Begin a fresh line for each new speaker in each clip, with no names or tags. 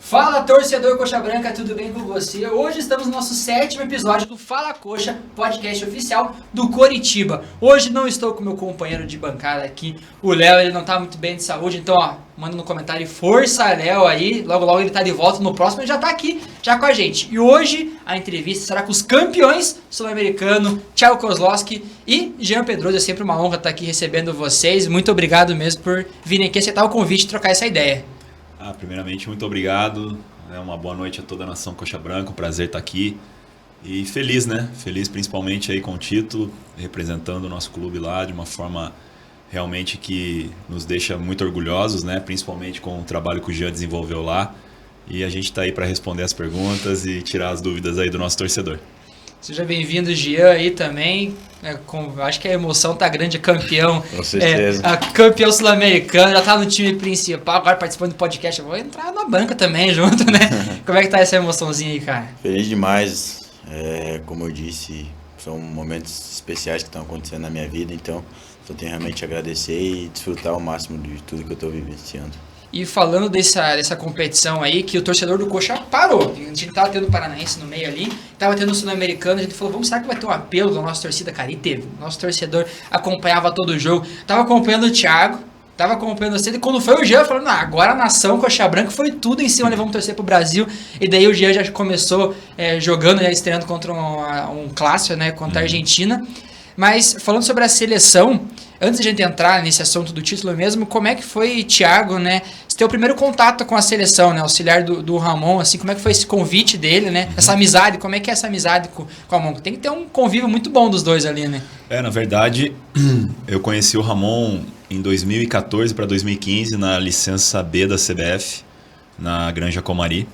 Fala, torcedor Coxa Branca, tudo bem com você? Hoje estamos no nosso 7º episódio do Fala Coxa, podcast oficial do Coritiba. Hoje não estou com meu companheiro de bancada aqui, o Léo, ele não tá muito bem de saúde, então manda no comentário força Léo aí, logo ele tá de volta no próximo, ele já tá aqui, já com a gente. E hoje a entrevista será com os campeões sul-americanos, Thiago Kozlowski e Jean Pedroso. É sempre uma honra estar aqui recebendo vocês, muito obrigado mesmo por virem aqui aceitar o convite e trocar essa ideia.
Primeiramente, muito obrigado. Uma boa noite a toda a nação Coxa Branca. Um prazer estar aqui. E feliz, né? Feliz principalmente aí com o título, representando o nosso clube lá de uma forma realmente que nos deixa muito orgulhosos, né? Principalmente com o trabalho que o Jean desenvolveu lá. E a gente está aí para responder as perguntas e tirar as dúvidas aí do nosso torcedor.
Seja bem-vindo, Jean, aí também. Acho que a emoção tá grande, campeão.
Com certeza.
Campeão sul-americano, já tá no time principal, agora participando do podcast. Eu vou entrar na banca também junto, né? Como é que tá essa emoçãozinha aí, cara?
Feliz demais. Como eu disse, são momentos especiais que estão acontecendo na minha vida, então só tenho realmente a agradecer e desfrutar ao máximo de tudo que eu estou vivenciando.
E falando dessa competição aí, que o torcedor do Coxa parou. A gente tava tendo o Paranaense no meio ali, tava tendo o Sul-Americano, a gente falou, será que vai ter um apelo da nossa torcida? Cara, e teve. Nosso torcedor acompanhava todo o jogo. Tava acompanhando o Thiago, tava acompanhando você, e quando foi o Jean, falando, agora a nação Coxa Branca foi tudo em cima, vamos torcer pro Brasil. E daí o Jean já começou jogando, já estreando contra um clássico, né, contra a Argentina. Mas falando sobre a seleção, antes de a gente entrar nesse assunto do título mesmo, como é que foi, Thiago, né? Você tem o primeiro contato com a seleção, né? Auxiliar do Ramon, assim, como é que foi esse convite dele, né? Essa amizade, como é que é essa amizade com o Ramon? Tem que ter um convívio muito bom dos dois ali, né?
Na verdade, eu conheci o Ramon em 2014 para 2015 na licença B da CBF, na Granja Comari.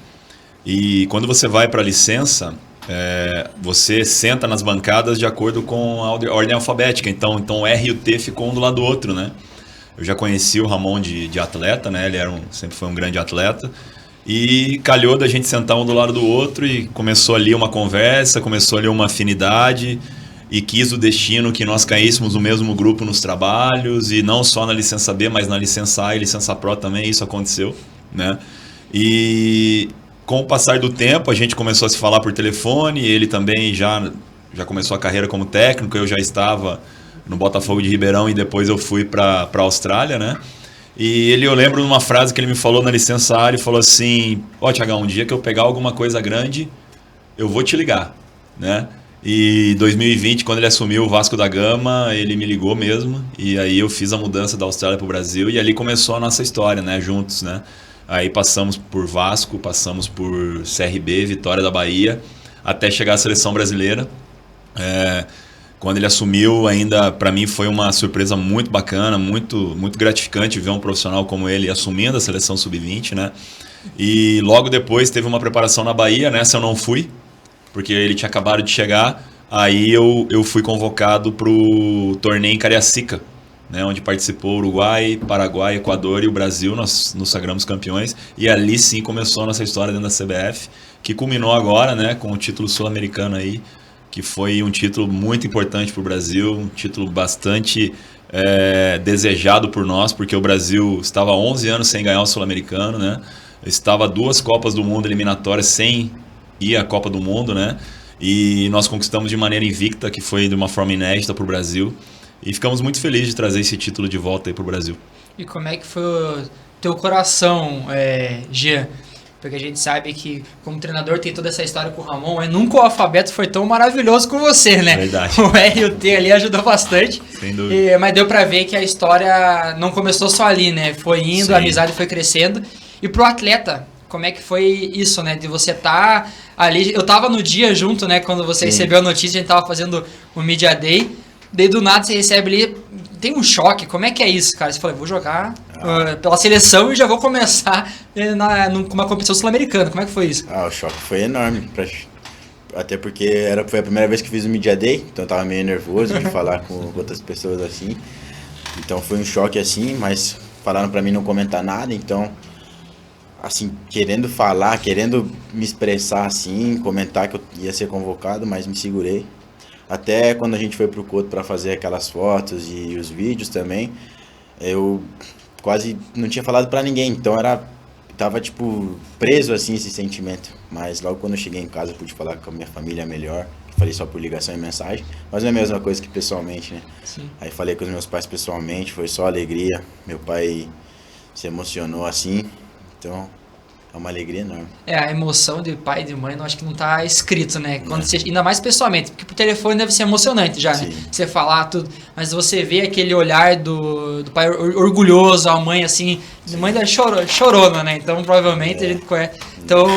E quando você vai para a licença, você senta nas bancadas de acordo com a ordem alfabética, então o R e o T ficam um do lado do outro, né? Eu já conheci o Ramon de atleta, né? Ele sempre foi um grande atleta, e calhou da gente sentar um do lado do outro e começou ali uma conversa, começou ali uma afinidade, e quis o destino que nós caíssemos no mesmo grupo nos trabalhos, e não só na licença B, mas na licença A e licença Pro também isso aconteceu, né? E com o passar do tempo, a gente começou a se falar por telefone, ele também já começou a carreira como técnico, eu já estava no Botafogo de Ribeirão e depois eu fui para a Austrália, né? E eu lembro de uma frase que ele me falou na licença A, ele falou assim, Thiagão, um dia que eu pegar alguma coisa grande, eu vou te ligar, né? E em 2020, quando ele assumiu o Vasco da Gama, ele me ligou mesmo, e aí eu fiz a mudança da Austrália para o Brasil, e ali começou a nossa história, né? Juntos, né? Aí passamos por Vasco, passamos por CRB, Vitória da Bahia, até chegar à seleção brasileira. Quando ele assumiu, ainda para mim foi uma surpresa muito bacana, muito, muito gratificante ver um profissional como ele assumindo a seleção sub-20, né? E logo depois teve uma preparação na Bahia, nessa eu não fui, porque ele tinha acabado de chegar. Aí eu fui convocado para o torneio em Cariacica, né, onde participou Uruguai, Paraguai, Equador e o Brasil, nós nos sagramos campeões, e ali sim começou a nossa história dentro da CBF, que culminou agora, né, com o título sul-americano aí, que foi um título muito importante para o Brasil, um título bastante desejado por nós, porque o Brasil estava há 11 anos sem ganhar o sul-americano, né, estava 2 Copas do Mundo eliminatórias sem ir à Copa do Mundo, né, e nós conquistamos de maneira invicta, que foi de uma forma inédita para o Brasil. E ficamos muito felizes de trazer esse título de volta aí pro Brasil.
E como é que foi o teu coração, Jean? Porque a gente sabe que, como treinador, tem toda essa história com o Ramon, nunca o alfabeto foi tão maravilhoso com você, né?
Verdade.
O R e o T ali ajudou bastante.
Sem dúvida.
Mas deu pra ver que a história não começou só ali, né? Foi indo, sim. A amizade foi crescendo. E pro atleta, como é que foi isso, né? De você estar ali... Eu tava no dia junto, né? Quando você recebeu a notícia, a gente tava fazendo o Media Day. Daí do nada você recebe ali, tem um choque, como é que é isso, cara? Você fala, vou jogar pela seleção e já vou começar numa competição sul-americana, como é que foi isso?
O choque foi enorme, até porque foi a primeira vez que fiz o Media Day, então eu tava meio nervoso de falar com outras pessoas assim, então foi um choque assim, mas falaram pra mim não comentar nada, então, assim, querendo falar, querendo me expressar assim, comentar que eu ia ser convocado, mas me segurei. Até quando a gente foi pro Couto para fazer aquelas fotos e os vídeos também, eu quase não tinha falado para ninguém. Então tava, tipo, preso, assim, esse sentimento. Mas logo quando eu cheguei em casa, eu pude falar com a minha família melhor. Falei só por ligação e mensagem, mas não é a mesma coisa que pessoalmente, né?
Sim.
Aí falei com os meus pais pessoalmente, foi só alegria. Meu pai se emocionou assim, então é uma alegria enorme.
A emoção de pai e de mãe, não acho que não tá escrito, né? Quando você, ainda mais pessoalmente, porque por telefone deve ser emocionante já, né?
Sim.
Você falar tudo, mas você vê aquele olhar do pai orgulhoso, a mãe assim, a mãe da chorona, né? Então provavelmente a gente conhece. Então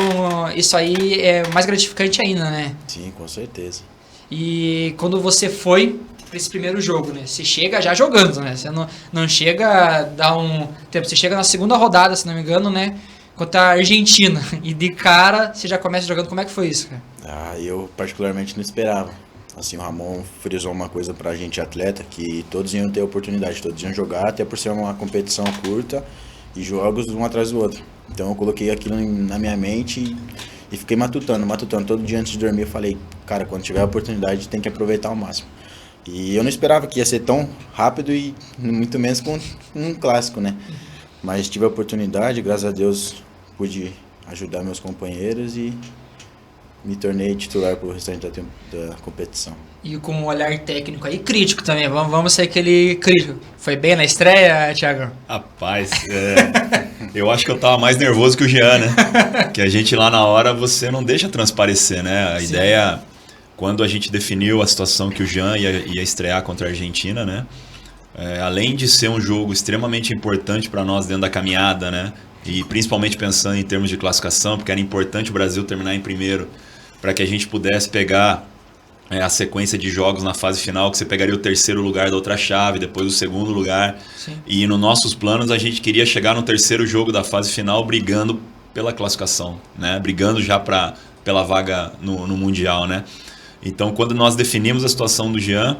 isso aí é mais gratificante ainda, né?
Sim, com certeza.
E quando você foi para esse primeiro jogo, né? Você chega já jogando, né? Você não chega a dar um tempo, você chega na segunda rodada, se não me engano, né? Contra a Argentina. E de cara, você já começa jogando. Como é que foi isso, cara?
Eu particularmente não esperava. Assim, o Ramon frisou uma coisa pra gente atleta, que todos iam ter oportunidade, todos iam jogar, até por ser uma competição curta e jogos um atrás do outro. Então eu coloquei aquilo na minha mente e fiquei matutando. Todo dia antes de dormir eu falei, cara, quando tiver a oportunidade tem que aproveitar ao máximo. E eu não esperava que ia ser tão rápido e muito menos com um clássico, né? Mas tive a oportunidade, graças a Deus pude ajudar meus companheiros e me tornei titular pro restante da competição.
E com um olhar técnico aí, crítico também, vamos ser aquele crítico. Foi bem na estreia, Thiago?
Rapaz, eu acho que eu tava mais nervoso que o Jean, né? Que a gente lá na hora, você não deixa transparecer, né? A ideia, quando a gente definiu a situação que o Jean ia estrear contra a Argentina, né? Além de ser um jogo extremamente importante para nós dentro da caminhada, né? E principalmente pensando em termos de classificação, porque era importante o Brasil terminar em primeiro para que a gente pudesse pegar a sequência de jogos na fase final, que você pegaria o terceiro lugar da outra chave, depois o segundo lugar. Sim. E nos nossos planos a gente queria chegar no terceiro jogo da fase final brigando pela classificação, né? Brigando já pela vaga no Mundial, né? Então quando nós definimos a situação do Jean,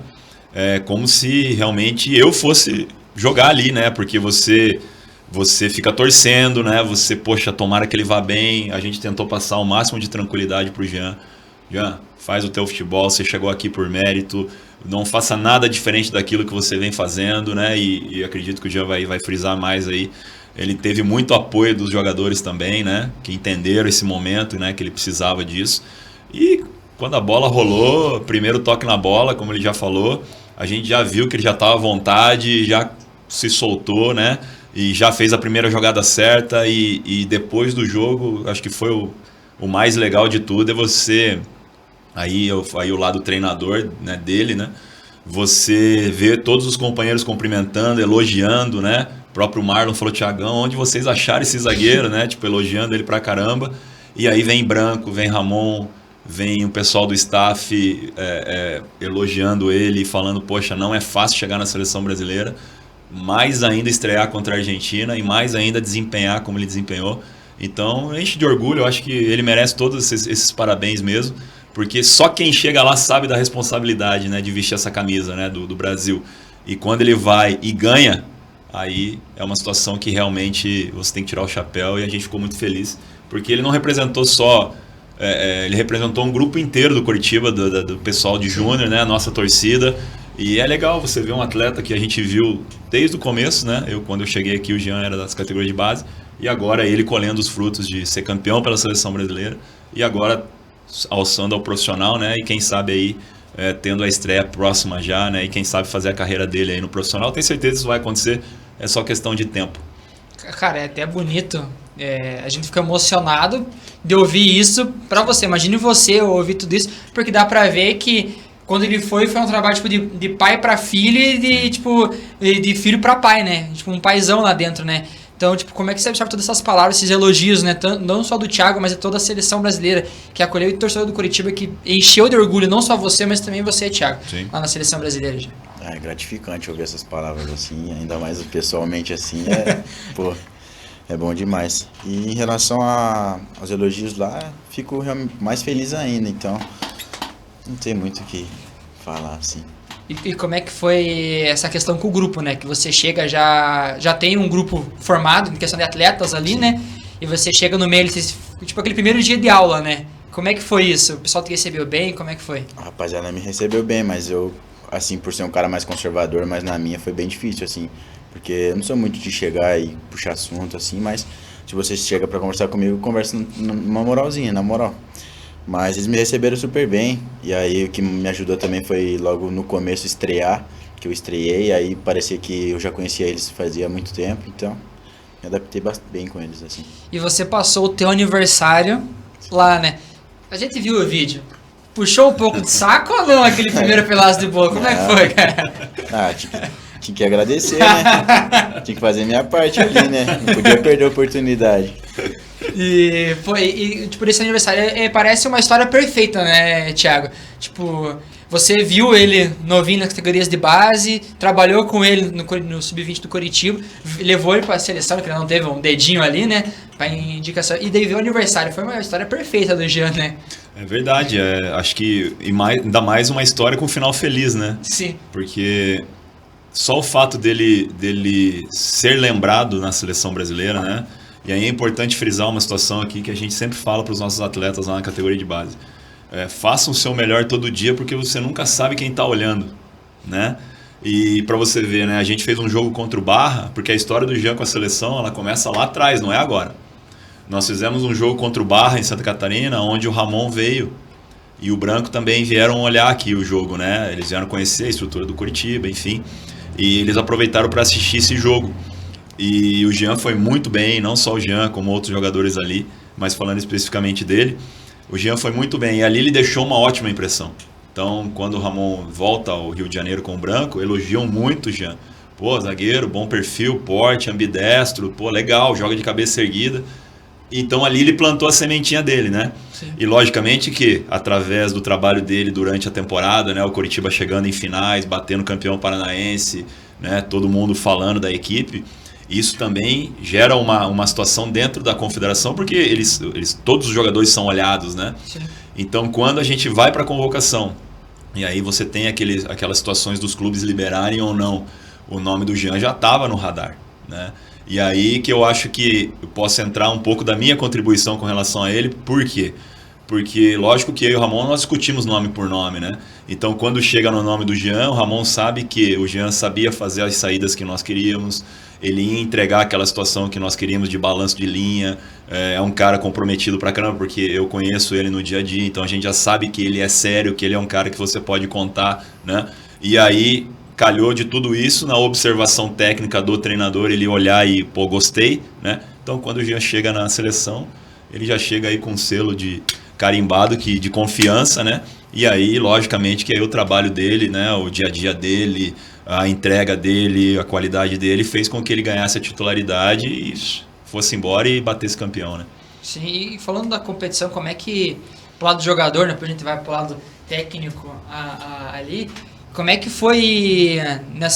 é como se realmente eu fosse jogar ali, né? Porque você fica torcendo, né? Você, poxa, tomara que ele vá bem. A gente tentou passar o máximo de tranquilidade pro Jean. Jean, faz o teu futebol, você chegou aqui por mérito, não faça nada diferente daquilo que você vem fazendo, né? E acredito que o Jean vai frisar mais aí. Ele teve muito apoio dos jogadores também, né? Que entenderam esse momento, né? Que ele precisava disso. E quando a bola rolou, primeiro toque na bola, como ele já falou, a gente já viu que ele já estava à vontade, já se soltou, né? E já fez a primeira jogada certa e depois do jogo, acho que foi o mais legal de tudo, é você, aí o lado treinador, né, dele, né? Você vê todos os companheiros cumprimentando, elogiando, né? O próprio Marlon falou, Thiagão, onde vocês acharam esse zagueiro, né? Tipo, elogiando ele pra caramba. E aí vem Branco, vem Ramon, vem o pessoal do staff elogiando ele, falando, poxa, não é fácil chegar na seleção brasileira. Mais ainda estrear contra a Argentina e mais ainda desempenhar como ele desempenhou. Então, enche de orgulho, eu acho que ele merece todos esses parabéns mesmo, porque só quem chega lá sabe da responsabilidade, né, de vestir essa camisa, né, do Brasil. E quando ele vai e ganha, aí é uma situação que realmente você tem que tirar o chapéu e a gente ficou muito feliz, porque ele não representou só... ele representou um grupo inteiro do Coritiba, do pessoal de Júnior, né, a nossa torcida. E é legal você ver um atleta que a gente viu desde o começo, né? Quando eu cheguei aqui, o Jean era das categorias de base. E agora ele colhendo os frutos de ser campeão pela seleção brasileira. E agora alçando ao profissional, né? E quem sabe aí tendo a estreia próxima já, né? E quem sabe fazer a carreira dele aí no profissional. Tenho certeza que isso vai acontecer. É só questão de tempo.
Cara, é até bonito. A gente fica emocionado de ouvir isso pra você. Imagine você ouvir tudo isso. Porque dá pra ver que... Quando ele foi um trabalho tipo, de pai para filho e de filho para pai, né? Tipo, um paizão lá dentro, né? Então, tipo, como é que você absorve todas essas palavras, esses elogios, né? Não só do Thiago, mas de toda a seleção brasileira que acolheu e o torcedor do Curitiba que encheu de orgulho, não só você, mas também você, Thiago, Sim. Lá na seleção brasileira. Já.
É gratificante ouvir essas palavras assim, ainda mais pessoalmente assim, pô, é bom demais. E em relação aos elogios lá, fico mais feliz ainda, então... Não tem muito o que falar, assim.
E como é que foi essa questão com o grupo, né? Que você chega, já tem um grupo formado, em questão de atletas ali, Sim. Né? E você chega no meio, tipo aquele primeiro dia de aula, né? Como é que foi isso? O pessoal te recebeu bem? Como é que foi?
A rapaziada me recebeu bem, mas eu, assim, por ser um cara mais conservador, mas na minha foi bem difícil, assim. Porque eu não sou muito de chegar e puxar assunto, assim, mas se você chega pra conversar comigo, conversa numa moralzinha, na moral. Mas eles me receberam super bem, e aí o que me ajudou também foi logo no começo estrear, que eu estreiei, aí parecia que eu já conhecia eles fazia muito tempo, então me adaptei bem com eles, assim.
E você passou o teu aniversário lá, né? A gente viu o vídeo. Puxou um pouco de saco ou não aquele primeiro pedaço de boa? Como é que foi, cara?
Ah, tinha que agradecer, né? Tinha que fazer minha parte ali, né? Não podia perder a oportunidade.
E tipo, esse aniversário parece uma história perfeita, né, Thiago? Tipo, você viu ele novinho nas categorias de base, trabalhou com ele no Sub-20 do Coritiba, levou ele pra seleção, que ele não teve um dedinho ali, né? Pra indicação, e daí veio o aniversário. Foi uma história perfeita do Jean, né?
É verdade, acho que ainda mais uma história com final feliz, né?
Sim.
Porque só o fato dele ser lembrado na seleção brasileira, né? E aí é importante frisar uma situação aqui que a gente sempre fala para os nossos atletas lá na categoria de base. Façam o seu melhor todo dia, porque você nunca sabe quem está olhando, né? E para você ver, né? A gente fez um jogo contra o Barra, porque a história do Jean com a seleção, ela começa lá atrás, não é agora. Nós fizemos um jogo contra o Barra em Santa Catarina, onde o Ramon veio e o Branco também vieram olhar aqui o jogo, né? Eles vieram conhecer a estrutura do Coritiba, enfim, e eles aproveitaram para assistir esse jogo. E o Jean foi muito bem, não só o Jean, como outros jogadores ali, mas falando especificamente dele, o Jean foi muito bem, e ali ele deixou uma ótima impressão. Então, quando o Ramon volta ao Rio de Janeiro com o Branco, elogiam muito o Jean. Pô, zagueiro, bom perfil, porte, ambidestro, pô, legal, joga de cabeça erguida. Então ali ele plantou a sementinha dele, né?
Sim.
E logicamente que através do trabalho dele durante a temporada, né, o Coritiba chegando em finais, batendo campeão paranaense, né, todo mundo falando da equipe, isso também gera uma situação dentro da confederação, porque todos os jogadores são olhados, né?
Sim.
Então quando a gente vai para a convocação, e aí você tem aquelas situações dos clubes liberarem ou não, o nome do Jean já estava no radar, né? E aí que eu acho que eu posso entrar um pouco da minha contribuição com relação a ele. Por quê? Porque, lógico que eu e o Ramon, nós discutimos nome por nome, né? Então, quando chega no nome do Jean, o Ramon sabe que o Jean sabia fazer as saídas que nós queríamos, ele ia entregar aquela situação que nós queríamos de balanço de linha, é um cara comprometido pra caramba, porque eu conheço ele no dia a dia, então a gente já sabe que ele é sério, que ele é um cara que você pode contar, né? E aí calhou de tudo isso na observação técnica do treinador, ele olhar e, pô, gostei, né? Então, quando o Jean chega na seleção, ele já chega aí com um selo de carimbado de confiança, né? E aí, logicamente, que aí o trabalho dele, né? O dia a dia dele, a entrega dele, a qualidade dele, fez com que ele ganhasse a titularidade e fosse embora e batesse campeão, né?
Sim, e falando da competição, como é que, pro lado do jogador, né? Depois a gente vai pro lado técnico ali... Como é que foi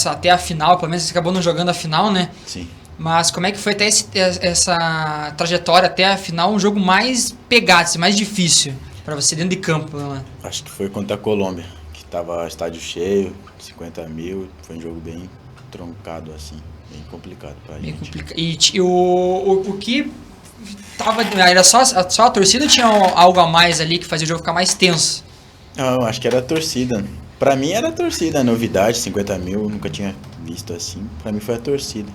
até a final? Pelo menos você acabou não jogando a final, né?
Sim.
Mas como é que foi até essa trajetória até a final? Um jogo mais pegado, mais difícil para você dentro de campo, né?
Acho que foi contra a Colômbia, que tava estádio cheio, 50 mil. Foi um jogo bem truncado, assim, bem complicado pra
Bem
gente.
complicado. E o que tava... Era só a torcida ou tinha algo a mais ali que fazia o jogo ficar mais tenso?
Não, acho que era a torcida. Pra mim era a torcida, a novidade, 50 mil, nunca tinha visto assim. Pra mim foi a torcida.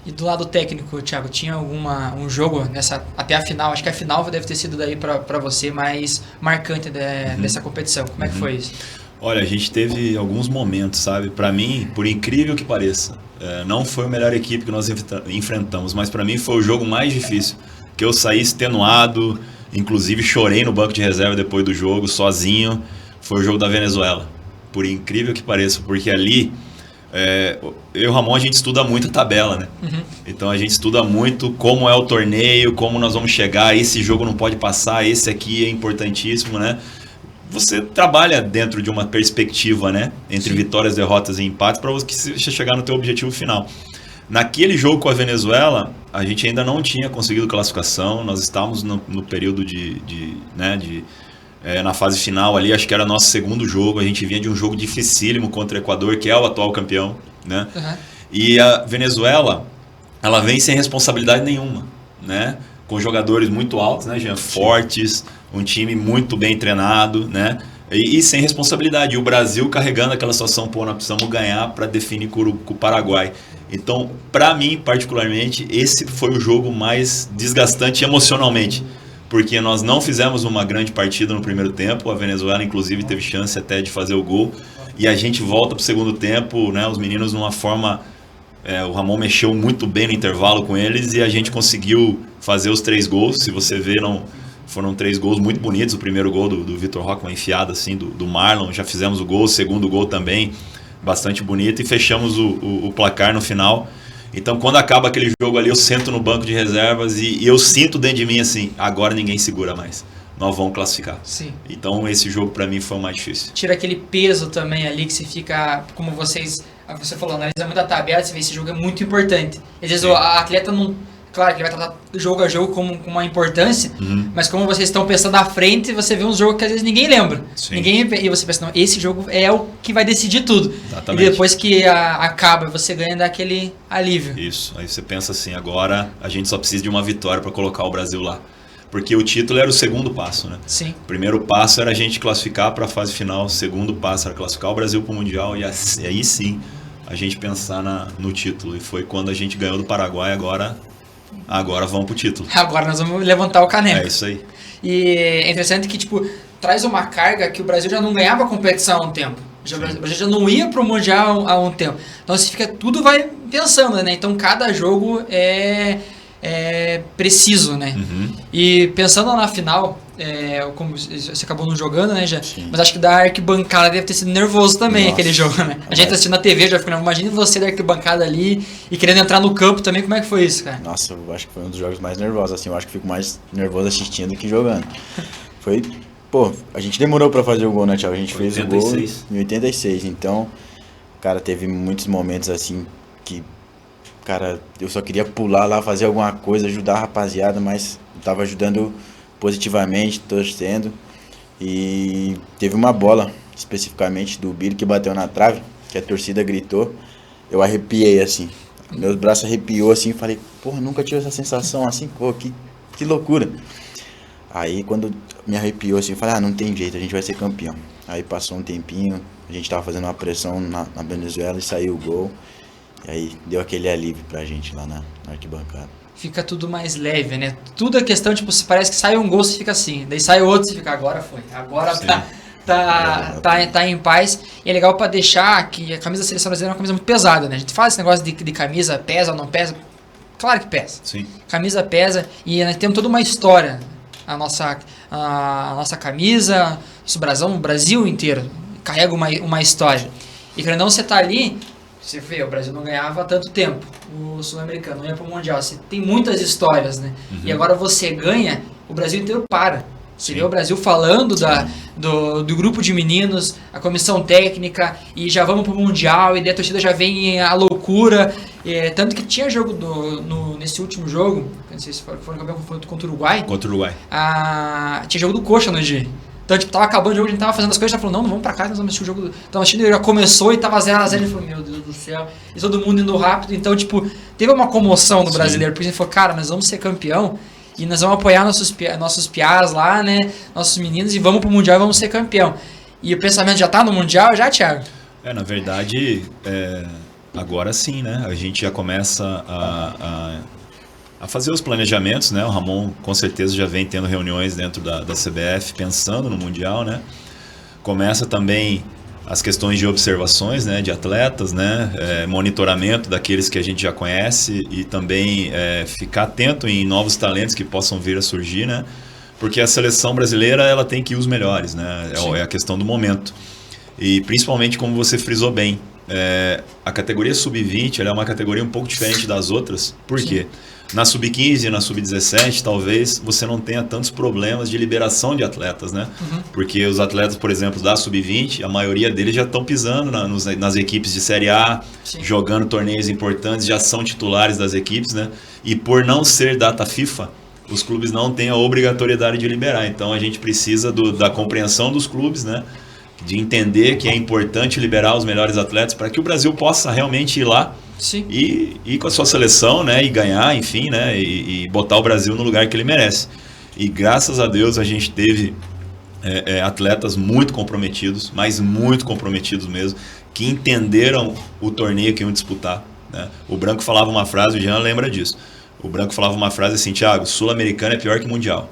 E do lado técnico, Thiago, tinha um jogo até a final? Acho que a final deve ter sido daí pra você mais marcante dessa competição. Como é que foi isso?
Olha, a gente teve alguns momentos, sabe? Pra mim, por incrível que pareça, não foi a melhor equipe que nós enfrentamos, mas pra mim foi o jogo mais difícil. Que eu saí extenuado, inclusive chorei no banco de reserva depois do jogo, sozinho. Foi o jogo da Venezuela. Por incrível que pareça, porque ali eu e o Ramon a gente estuda muito a tabela, né?
Uhum.
Então a gente estuda muito como é o torneio, como nós vamos chegar, esse jogo não pode passar, esse aqui é importantíssimo, né? Você trabalha dentro de uma perspectiva, né? Entre
Sim.
vitórias, derrotas e empates para você chegar no teu objetivo final. Naquele jogo com a Venezuela, a gente ainda não tinha conseguido classificação, nós estávamos no período na fase final ali, acho que era nosso segundo jogo, a gente vinha de um jogo dificílimo contra o Equador, que é o atual campeão, né?
Uhum.
E a Venezuela, ela vem sem responsabilidade nenhuma, né? Com jogadores muito altos, né, Jean? Fortes, um time muito bem treinado, né? E sem responsabilidade. E o Brasil carregando aquela situação, pô, nós precisamos ganhar para definir com o Paraguai. Então, para mim, particularmente, esse foi o jogo mais desgastante emocionalmente. Porque nós não fizemos uma grande partida no primeiro tempo. A Venezuela, inclusive, teve chance até de fazer o gol. E a gente volta para o segundo tempo, né, os meninos numa forma... o Ramon mexeu muito bem no intervalo com eles e a gente conseguiu fazer os 3 gols. Se você ver, foram 3 gols muito bonitos. O primeiro gol do Vitor Roque, uma enfiada assim, do Marlon, já fizemos o gol. O segundo gol também, bastante bonito. E fechamos o placar no final. Então, quando acaba aquele jogo ali, eu sento no banco de reservas e eu sinto dentro de mim assim, agora ninguém segura mais. Nós vamos classificar.
Sim.
Então, esse jogo para mim foi o mais difícil.
Tira aquele peso também ali que você fica, como você falou, analisa muito a tabela, você vê esse jogo é muito importante. Às vezes o atleta não... Claro que ele vai tratar jogo a jogo com uma importância, mas como vocês estão pensando à frente, você vê um jogo que às vezes ninguém lembra. E você pensa, não, esse jogo é o que vai decidir tudo.
Exatamente.
E depois que acaba, você ganha daquele alívio.
Isso, aí você pensa assim, agora a gente só precisa de uma vitória para colocar o Brasil lá. Porque o título era o segundo passo, né?
Sim.
O primeiro passo era a gente classificar para a fase final, o segundo passo era classificar o Brasil para o Mundial e aí sim a gente pensar no título. E foi quando a gente ganhou do Paraguai, agora vamos pro título.
Agora nós vamos levantar o caneco.
É isso aí.
E é interessante que, tipo, traz uma carga que o Brasil já não ganhava competição há um tempo. O Brasil já não ia pro Mundial há um tempo. Então, você fica, tudo vai pensando, né? Então, cada jogo é preciso, né? E pensando na final, como você acabou não jogando, né, já?
Sim.
Mas acho que da arquibancada deve ter sido nervoso também.
Nossa.
Aquele jogo, né? A gente assistindo na TV já ficou, imagina você da arquibancada ali e querendo entrar no campo também, como é que foi isso, cara?
Nossa, eu acho que foi um dos jogos mais nervosos, assim, eu acho que fico mais nervoso assistindo do que jogando. Foi, pô, a gente demorou pra fazer o gol, né, Thiago? A gente fez o gol em 86, então, cara, teve muitos momentos, assim, que, cara, eu só queria pular lá, fazer alguma coisa, ajudar a rapaziada, mas eu tava ajudando positivamente, torcendo, e teve uma bola, especificamente, do Billy, que bateu na trave, que a torcida gritou, eu arrepiei, assim, meus braços arrepiou, assim, falei, porra, nunca tive essa sensação, assim, pô, que loucura. Aí, quando me arrepiou, assim, eu falei, não tem jeito, a gente vai ser campeão. Aí passou um tempinho, a gente tava fazendo uma pressão na Venezuela e saiu o gol. E aí deu aquele alívio pra gente lá na arquibancada.
Fica tudo mais leve, né? Tudo é questão, tipo, parece que sai um gol, você fica assim. Daí sai outro, você fica, agora foi. Agora tá em paz. E é legal pra deixar que a camisa da seleção brasileira é uma camisa muito pesada, né? A gente fala esse negócio de camisa, pesa ou não pesa. Claro que pesa.
Sim.
Camisa pesa e nós temos toda uma história. A nossa camisa, nosso brasão, o Brasil inteiro carrega uma história. E quando não você tá ali, você vê, o Brasil não ganhava há tanto tempo, o sul-americano não ia pro Mundial, você tem muitas histórias, né? E agora você ganha, o Brasil inteiro para. Você vê o Brasil falando do grupo de meninos, a comissão técnica, e já vamos pro Mundial, e daí a torcida já vem a loucura. Tanto que tinha jogo nesse último jogo, não sei se foi no campeão contra o Uruguai.
Contra o Uruguai.
Tinha jogo do Coxa no dia. Então, tipo, tava acabando o jogo, a gente tava fazendo as coisas, já falou, não vamos pra casa, nós vamos assistir o jogo. Então, assistindo, ele já começou e tava 0x0, ele falou, meu Deus do céu. E todo mundo indo rápido. Então, tipo, teve uma comoção no brasileiro, porque a gente falou, cara, nós vamos ser campeão. E nós vamos apoiar nossos piás lá, né? Nossos meninos e vamos pro Mundial e vamos ser campeão. E o pensamento já tá no Mundial, já, Thiago?
Na verdade, agora sim, né? A gente já começa a fazer os planejamentos, né? O Ramon com certeza já vem tendo reuniões dentro da CBF pensando no Mundial, né? Começa também as questões de observações, né, de atletas, né, monitoramento daqueles que a gente já conhece e também ficar atento em novos talentos que possam vir a surgir, né, porque a seleção brasileira ela tem que ir os melhores, né, é a questão do momento. E principalmente como você frisou bem, a categoria sub-20 ela é uma categoria um pouco diferente das outras, por quê? Na sub-15 e na sub-17, talvez você não tenha tantos problemas de liberação de atletas, né? Porque os atletas, por exemplo, da sub-20, a maioria deles já estão pisando nas equipes de Série A, jogando torneios importantes, já são titulares das equipes, né? E por não ser data FIFA, os clubes não têm a obrigatoriedade de liberar. Então a gente precisa da compreensão dos clubes, né? De entender que é importante liberar os melhores atletas para que o Brasil possa realmente ir lá e ir com a sua seleção, né, e ganhar, enfim, né, e botar o Brasil no lugar que ele merece. E graças a Deus a gente teve atletas muito comprometidos, mas muito comprometidos mesmo, que entenderam o torneio que iam disputar, né? O Branco falava uma frase, o Jean lembra disso. O Branco falava uma frase assim: Thiago, Sul-Americano é pior que Mundial.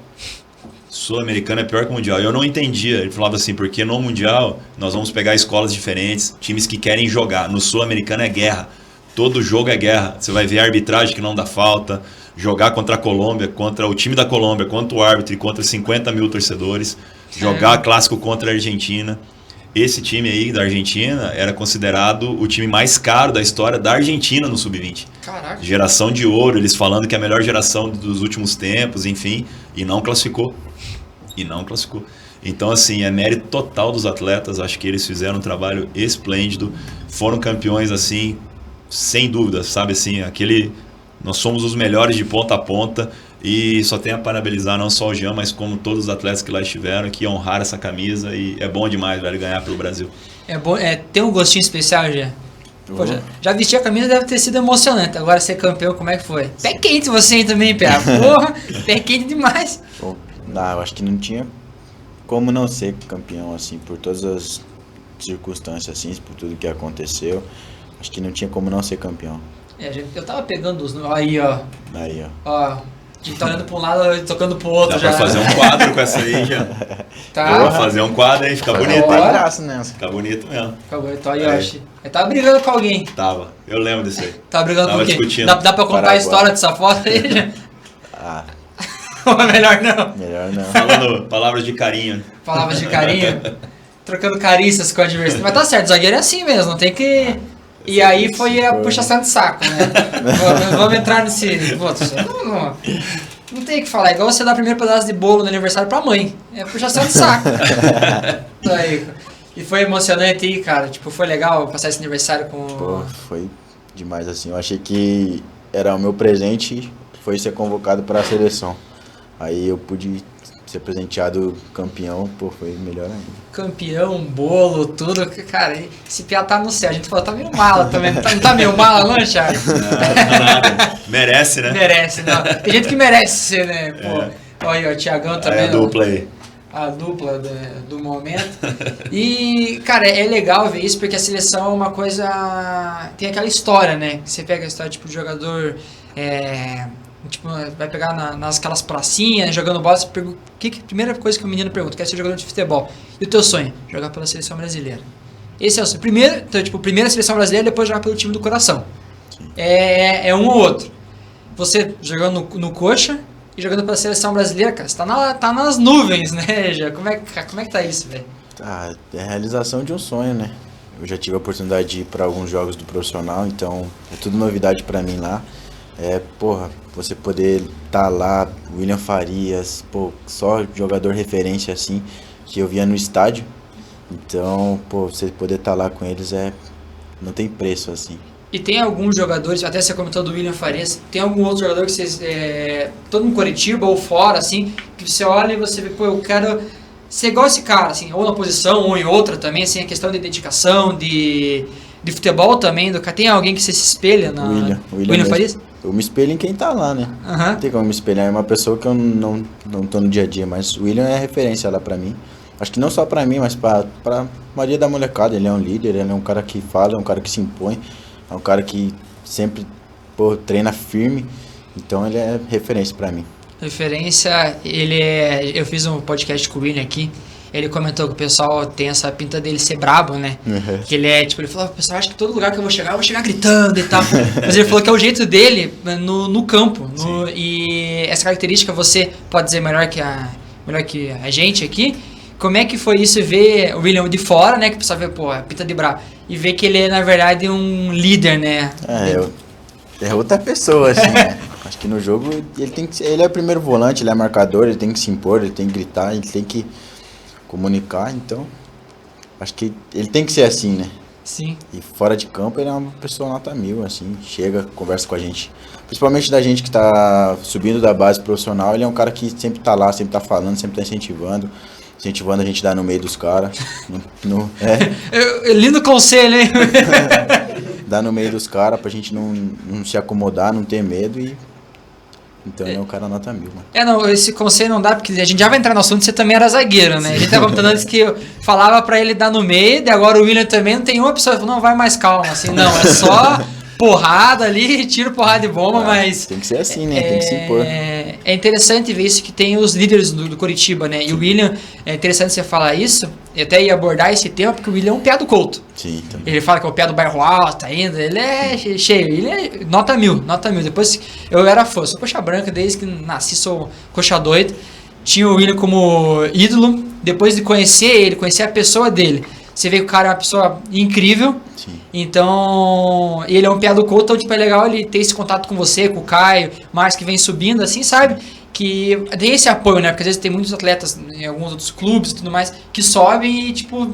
Sul-Americano é pior que Mundial. E eu não entendia. Ele falava assim, porque no Mundial nós vamos pegar escolas diferentes, times que querem jogar. No Sul-Americano é guerra. Todo jogo é guerra. Você vai ver a arbitragem que não dá falta, jogar contra a Colômbia, contra o time da Colômbia, contra o árbitro e contra 50 mil torcedores, jogar clássico contra a Argentina. Esse time aí da Argentina era considerado o time mais caro da história da Argentina no Sub-20.
Caraca.
Geração de ouro, eles falando que é a melhor geração dos últimos tempos, enfim, e não classificou. Então, assim, é mérito total dos atletas. Acho que eles fizeram um trabalho esplêndido. Foram campeões, assim, sem dúvida, sabe? Assim, nós somos os melhores de ponta a ponta. E só tenho a parabenizar não só o Jean, mas como todos os atletas que lá estiveram, que honraram essa camisa. E é bom demais, velho, ganhar pelo Brasil.
É bom, tem um gostinho especial, Jean? Poxa, já vestir a camisa deve ter sido emocionante. Agora ser campeão, como é que foi? Pé quente você aí também, Pé. Porra, pé quente demais.
Pô, eu acho que não tinha como não ser campeão, assim, por todas as circunstâncias, assim, por tudo que aconteceu. Acho que não tinha como não ser campeão.
Eu tava pegando os... Aí, ó.
Aí, ó.
Ó, a gente tá olhando pra um lado e tocando pro outro.
Dá
já.
pra fazer um quadro com essa aí, já.
Tá.
Vou fazer um quadro aí, fica bonito.
Fica
bonito mesmo.
Então, aí, Yoshi. Ele tava brigando com alguém.
Tava, eu lembro disso aí.
Tava brigando com quem?
Discutindo.
Dá pra contar a história dessa foto aí, já? Ou melhor não?
Melhor não.
Falando palavras de carinho.
Palavras de carinho. Trocando carícias com o adversário. Mas tá certo, zagueiro é assim mesmo, não tem que... E aí foi a puxação de saco, né? Vamos entrar nesse... Não tem o que falar. É igual você dar o primeiro pedaço de bolo no aniversário pra mãe. É puxação de saco. Aí, e foi emocionante aí, cara. Tipo, foi legal passar esse aniversário com...
Pô, foi demais, assim. Eu achei que era o meu presente, foi ser convocado para a seleção. Aí eu pude ser presenteado campeão, pô, foi melhor ainda.
Campeão, bolo, tudo. Cara, esse piá tá no céu. A gente falou, tá meio mala também. Não tá meio mala, não, Thiago?
Não, nada. Merece, né?
Merece, não. Tem gente que merece ser, né? Pô, olha aí, o Thiagão também.
É a dupla aí.
A dupla do momento. E, cara, é legal ver isso, porque a seleção é uma coisa... Tem aquela história, né? Você pega a história, tipo, de jogador... Tipo, vai pegar nas aquelas pracinhas, jogando bola, você pergunta, primeira coisa que o menino pergunta, quer ser jogador de futebol. E o teu sonho? Jogar pela seleção brasileira. Esse é o sonho. Primeiro, então, tipo, primeiro a seleção brasileira, depois jogar pelo time do coração. É um ou outro. Você jogando no coxa e jogando pela seleção brasileira, cara, você tá nas nuvens, né, já? Como é que tá isso, velho?
É a realização de um sonho, né? Eu já tive a oportunidade de ir para alguns jogos do profissional, então é tudo novidade para mim lá. Você poder estar lá, William Farias, só jogador referência assim, que eu via no estádio. Então, você poder estar lá com eles não tem preço, assim.
E tem alguns jogadores, até você comentou do William Farias, tem algum outro jogador que vocês, todo em Curitiba ou fora, assim, que você olha e você vê, eu quero ser igual esse cara, assim, ou na posição ou em outra também, assim, a questão de dedicação, de futebol também, tem alguém que você se espelha na... William Farias?
Eu me espelho em quem tá lá, né? Não tem como me espelhar, é uma pessoa que eu não tô no dia a dia, mas o William é referência lá pra mim. Acho que não só pra mim, mas pra maioria da molecada. Ele é um líder, ele é um cara que fala, é um cara que se impõe, é um cara que sempre treina firme, então ele é referência pra mim.
Referência, eu fiz um podcast com o William aqui, ele comentou que o pessoal tem essa pinta dele ser brabo, né? Uhum. Que ele ele falou, o pessoal acha que todo lugar que eu vou chegar gritando e tal. Mas ele falou que é o jeito dele no campo. E essa característica você pode dizer melhor que a gente aqui. Como é que foi isso ver o William de fora, né? Que o pessoal vê, a pinta de brabo. E ver que ele é, na verdade, um líder, né?
É outra pessoa, assim, né? Acho que no jogo ele é o primeiro volante, ele é marcador, ele tem que se impor, ele tem que gritar, ele tem que comunicar, então acho que ele tem que ser assim, né?
Sim.
E fora de campo ele é uma pessoa nota 1000, assim, chega, conversa com a gente. Principalmente da gente que tá subindo da base profissional, ele é um cara que sempre tá lá, sempre tá falando, sempre tá incentivando a gente dar no meio dos caras.
Lindo conselho, hein?
Dar no meio dos caras pra gente não se acomodar, não ter medo e Então ele é um cara nota 1000, mano.
Não, esse conselho não dá, porque a gente já vai entrar no assunto, você também era zagueiro, né? A gente tava comentando antes que eu falava pra ele dar no meio, e agora o William também não tem uma pessoa, falou, não, vai mais calma, assim, não, é só porrada ali, tiro porrada de bomba, mas...
Tem que ser assim, né? Tem que se impor.
É interessante ver isso que tem os líderes do Coritiba, né? E o William, é interessante você falar isso, eu até ia abordar esse tema, porque o William é um piá do Couto.
Sim, também.
Ele fala que é o piá do bairro alto ainda, ele é cheio, ele é nota 1000. Depois eu era fã, sou coxa branca, desde que nasci sou coxa doido. Tinha o William como ídolo, depois de conhecer ele, conhecer a pessoa dele, você vê que o cara é uma pessoa incrível.
Sim.
Então, ele é um piá do Couto, então tipo, é legal ele ter esse contato com você, com o Caio, Márcio que vem subindo, assim, sabe? Que tem esse apoio, né? Porque às vezes tem muitos atletas em alguns outros clubes e tudo mais que sobem e, tipo,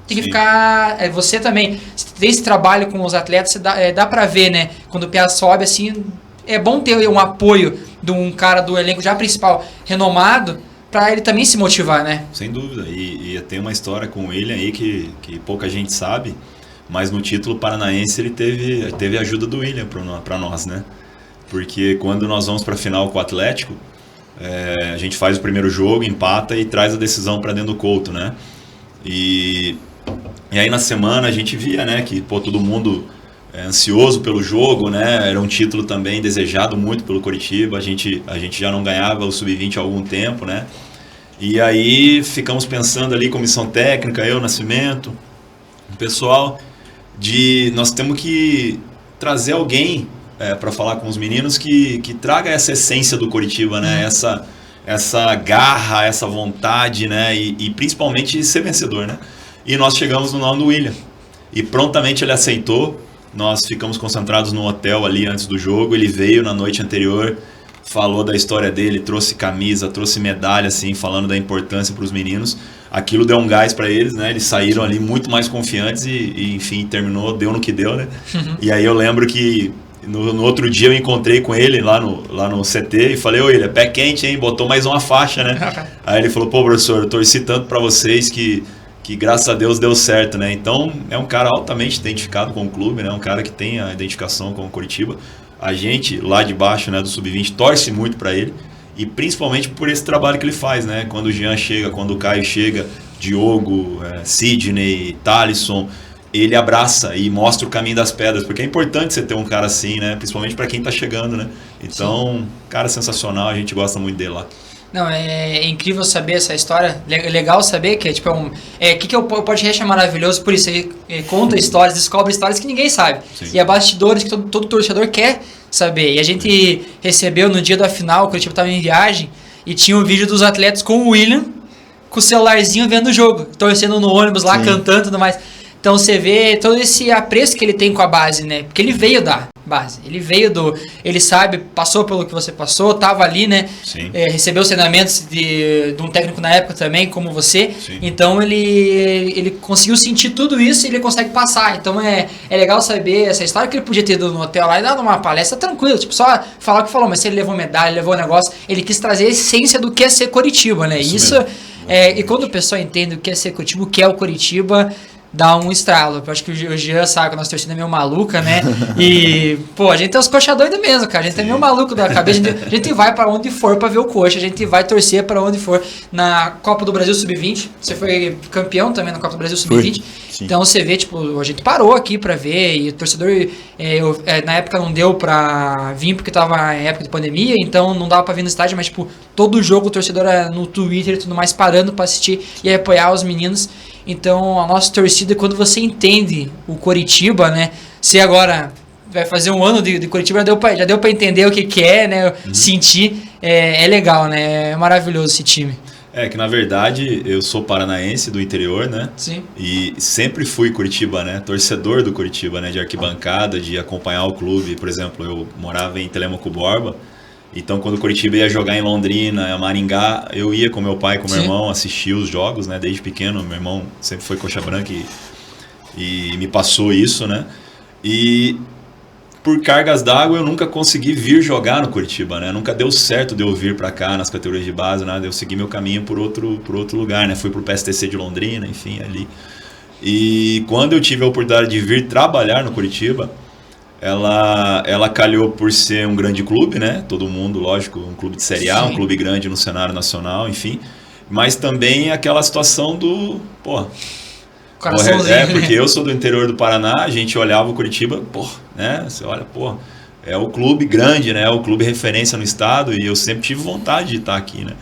tem que ficar... você também, você tem esse trabalho com os atletas, dá pra ver, né? Quando o piá sobe, assim, é bom ter um apoio de um cara do elenco já principal renomado, pra ele também se motivar, né?
Sem dúvida. E tem uma história com o William aí que pouca gente sabe, mas no título paranaense ele teve a ajuda do William para nós, né? Porque quando nós vamos para a final com o Atlético, a gente faz o primeiro jogo, empata e traz a decisão para dentro do Couto, né? E aí na semana a gente via, né, que todo mundo ansioso pelo jogo, né? Era um título também desejado muito pelo Coritiba. A gente já não ganhava o Sub-20 há algum tempo, né? E aí ficamos pensando ali, comissão técnica, eu, Nascimento, o pessoal, nós temos que trazer alguém para falar com os meninos que traga essa essência do Coritiba, né? Essa garra, essa vontade, né? E principalmente ser vencedor, né? E nós chegamos no nome do William. E prontamente ele aceitou. Nós ficamos concentrados no hotel ali antes do jogo. Ele veio na noite anterior, falou da história dele, trouxe camisa, trouxe medalha, assim, falando da importância para os meninos. Aquilo deu um gás para eles, né? Eles saíram ali muito mais confiantes e enfim, terminou, deu no que deu, né? E aí eu lembro que no outro dia eu encontrei com ele lá no CT e falei, ô, ele é pé quente, hein? Botou mais uma faixa, né? Aí ele falou, pô, professor, eu torci tanto para vocês que graças a Deus deu certo, né? Então é um cara altamente identificado com o clube, né? Um cara que tem a identificação com o Coritiba. A gente lá de baixo, né, do Sub-20, torce muito para ele e principalmente por esse trabalho que ele faz, né? Quando o Jean chega, quando o Caio chega, Diogo, Sidney, Thalisson, ele abraça e mostra o caminho das pedras, porque é importante você ter um cara assim, né? Principalmente para quem tá chegando, né? Então, cara sensacional, a gente gosta muito dele lá.
Não, é incrível saber essa história, é legal saber que é tipo que o podcast é maravilhoso por isso, ele conta histórias, descobre histórias que ninguém sabe. Sim. E há bastidores que todo torcedor quer saber. E a gente recebeu no dia da final, o Coritiba estava em viagem, e tinha um vídeo dos atletas com o William, com o celularzinho vendo o jogo, torcendo no ônibus lá, sim, cantando e tudo mais. Então você vê todo esse apreço que ele tem com a base, né? Porque ele veio da base, ele sabe, passou pelo que você passou, tava ali, né? Recebeu os treinamentos de um técnico na época também, como você. Sim. Então ele conseguiu sentir tudo isso e ele consegue passar. Então é legal saber essa história que ele podia ter ido no hotel lá e dado uma palestra tranquila, tipo, só falar o que falou, mas se ele levou medalha, levou negócio, ele quis trazer a essência do que é ser Coritiba, né? Isso e quando o pessoal entende o que é ser Coritiba, o que é o Coritiba, dá um estralo. Eu acho que o Jean sabe que a nossa torcida é meio maluca, né? E, pô, a gente é os coxa doidos mesmo, cara. A gente é meio maluco da cabeça. A gente vai pra onde for pra ver o coxa. A gente vai torcer pra onde for. Na Copa do Brasil Sub-20, você foi campeão também na Copa do Brasil Sub-20. Então você vê, tipo, a gente parou aqui pra ver. E o torcedor, na época não deu pra vir porque tava em época de pandemia. Então não dava pra vir no estádio. Mas, tipo, todo jogo o torcedor era no Twitter e tudo mais, parando pra assistir e apoiar os meninos. Então a nossa torcida, quando você entende o Coritiba, né? Você agora vai fazer um ano de Coritiba, já deu pra entender o que é, né? Sentir, é legal, né? É maravilhoso esse time.
Que na verdade eu sou paranaense do interior, né?
Sim.
E sempre fui Coritiba, né? Torcedor do Coritiba, né? De arquibancada, de acompanhar o clube. Por exemplo, eu morava em Telêmaco Borba. Então, quando o Coritiba ia jogar em Londrina, Maringá, eu ia com meu pai, com meu irmão, assistir os jogos, né? Desde pequeno, meu irmão sempre foi coxa branca e me passou isso, né? E por cargas d'água eu nunca consegui vir jogar no Coritiba, né? Nunca deu certo de eu vir para cá nas categorias de base, nada. Eu segui meu caminho por outro lugar, né? Fui pro PSTC de Londrina, enfim, ali. E quando eu tive a oportunidade de vir trabalhar no Coritiba, ela calhou por ser um grande clube, né? Todo mundo, lógico, um clube de Série A,
Sim.
um clube grande no cenário nacional, enfim. Mas também aquela situação do, pô,
Coraçãozinho.
porque eu sou do interior do Paraná, a gente olhava o Curitiba, pô, né? Você olha, pô, é o clube grande, né? O clube referência no estado e eu sempre tive vontade de estar aqui, né?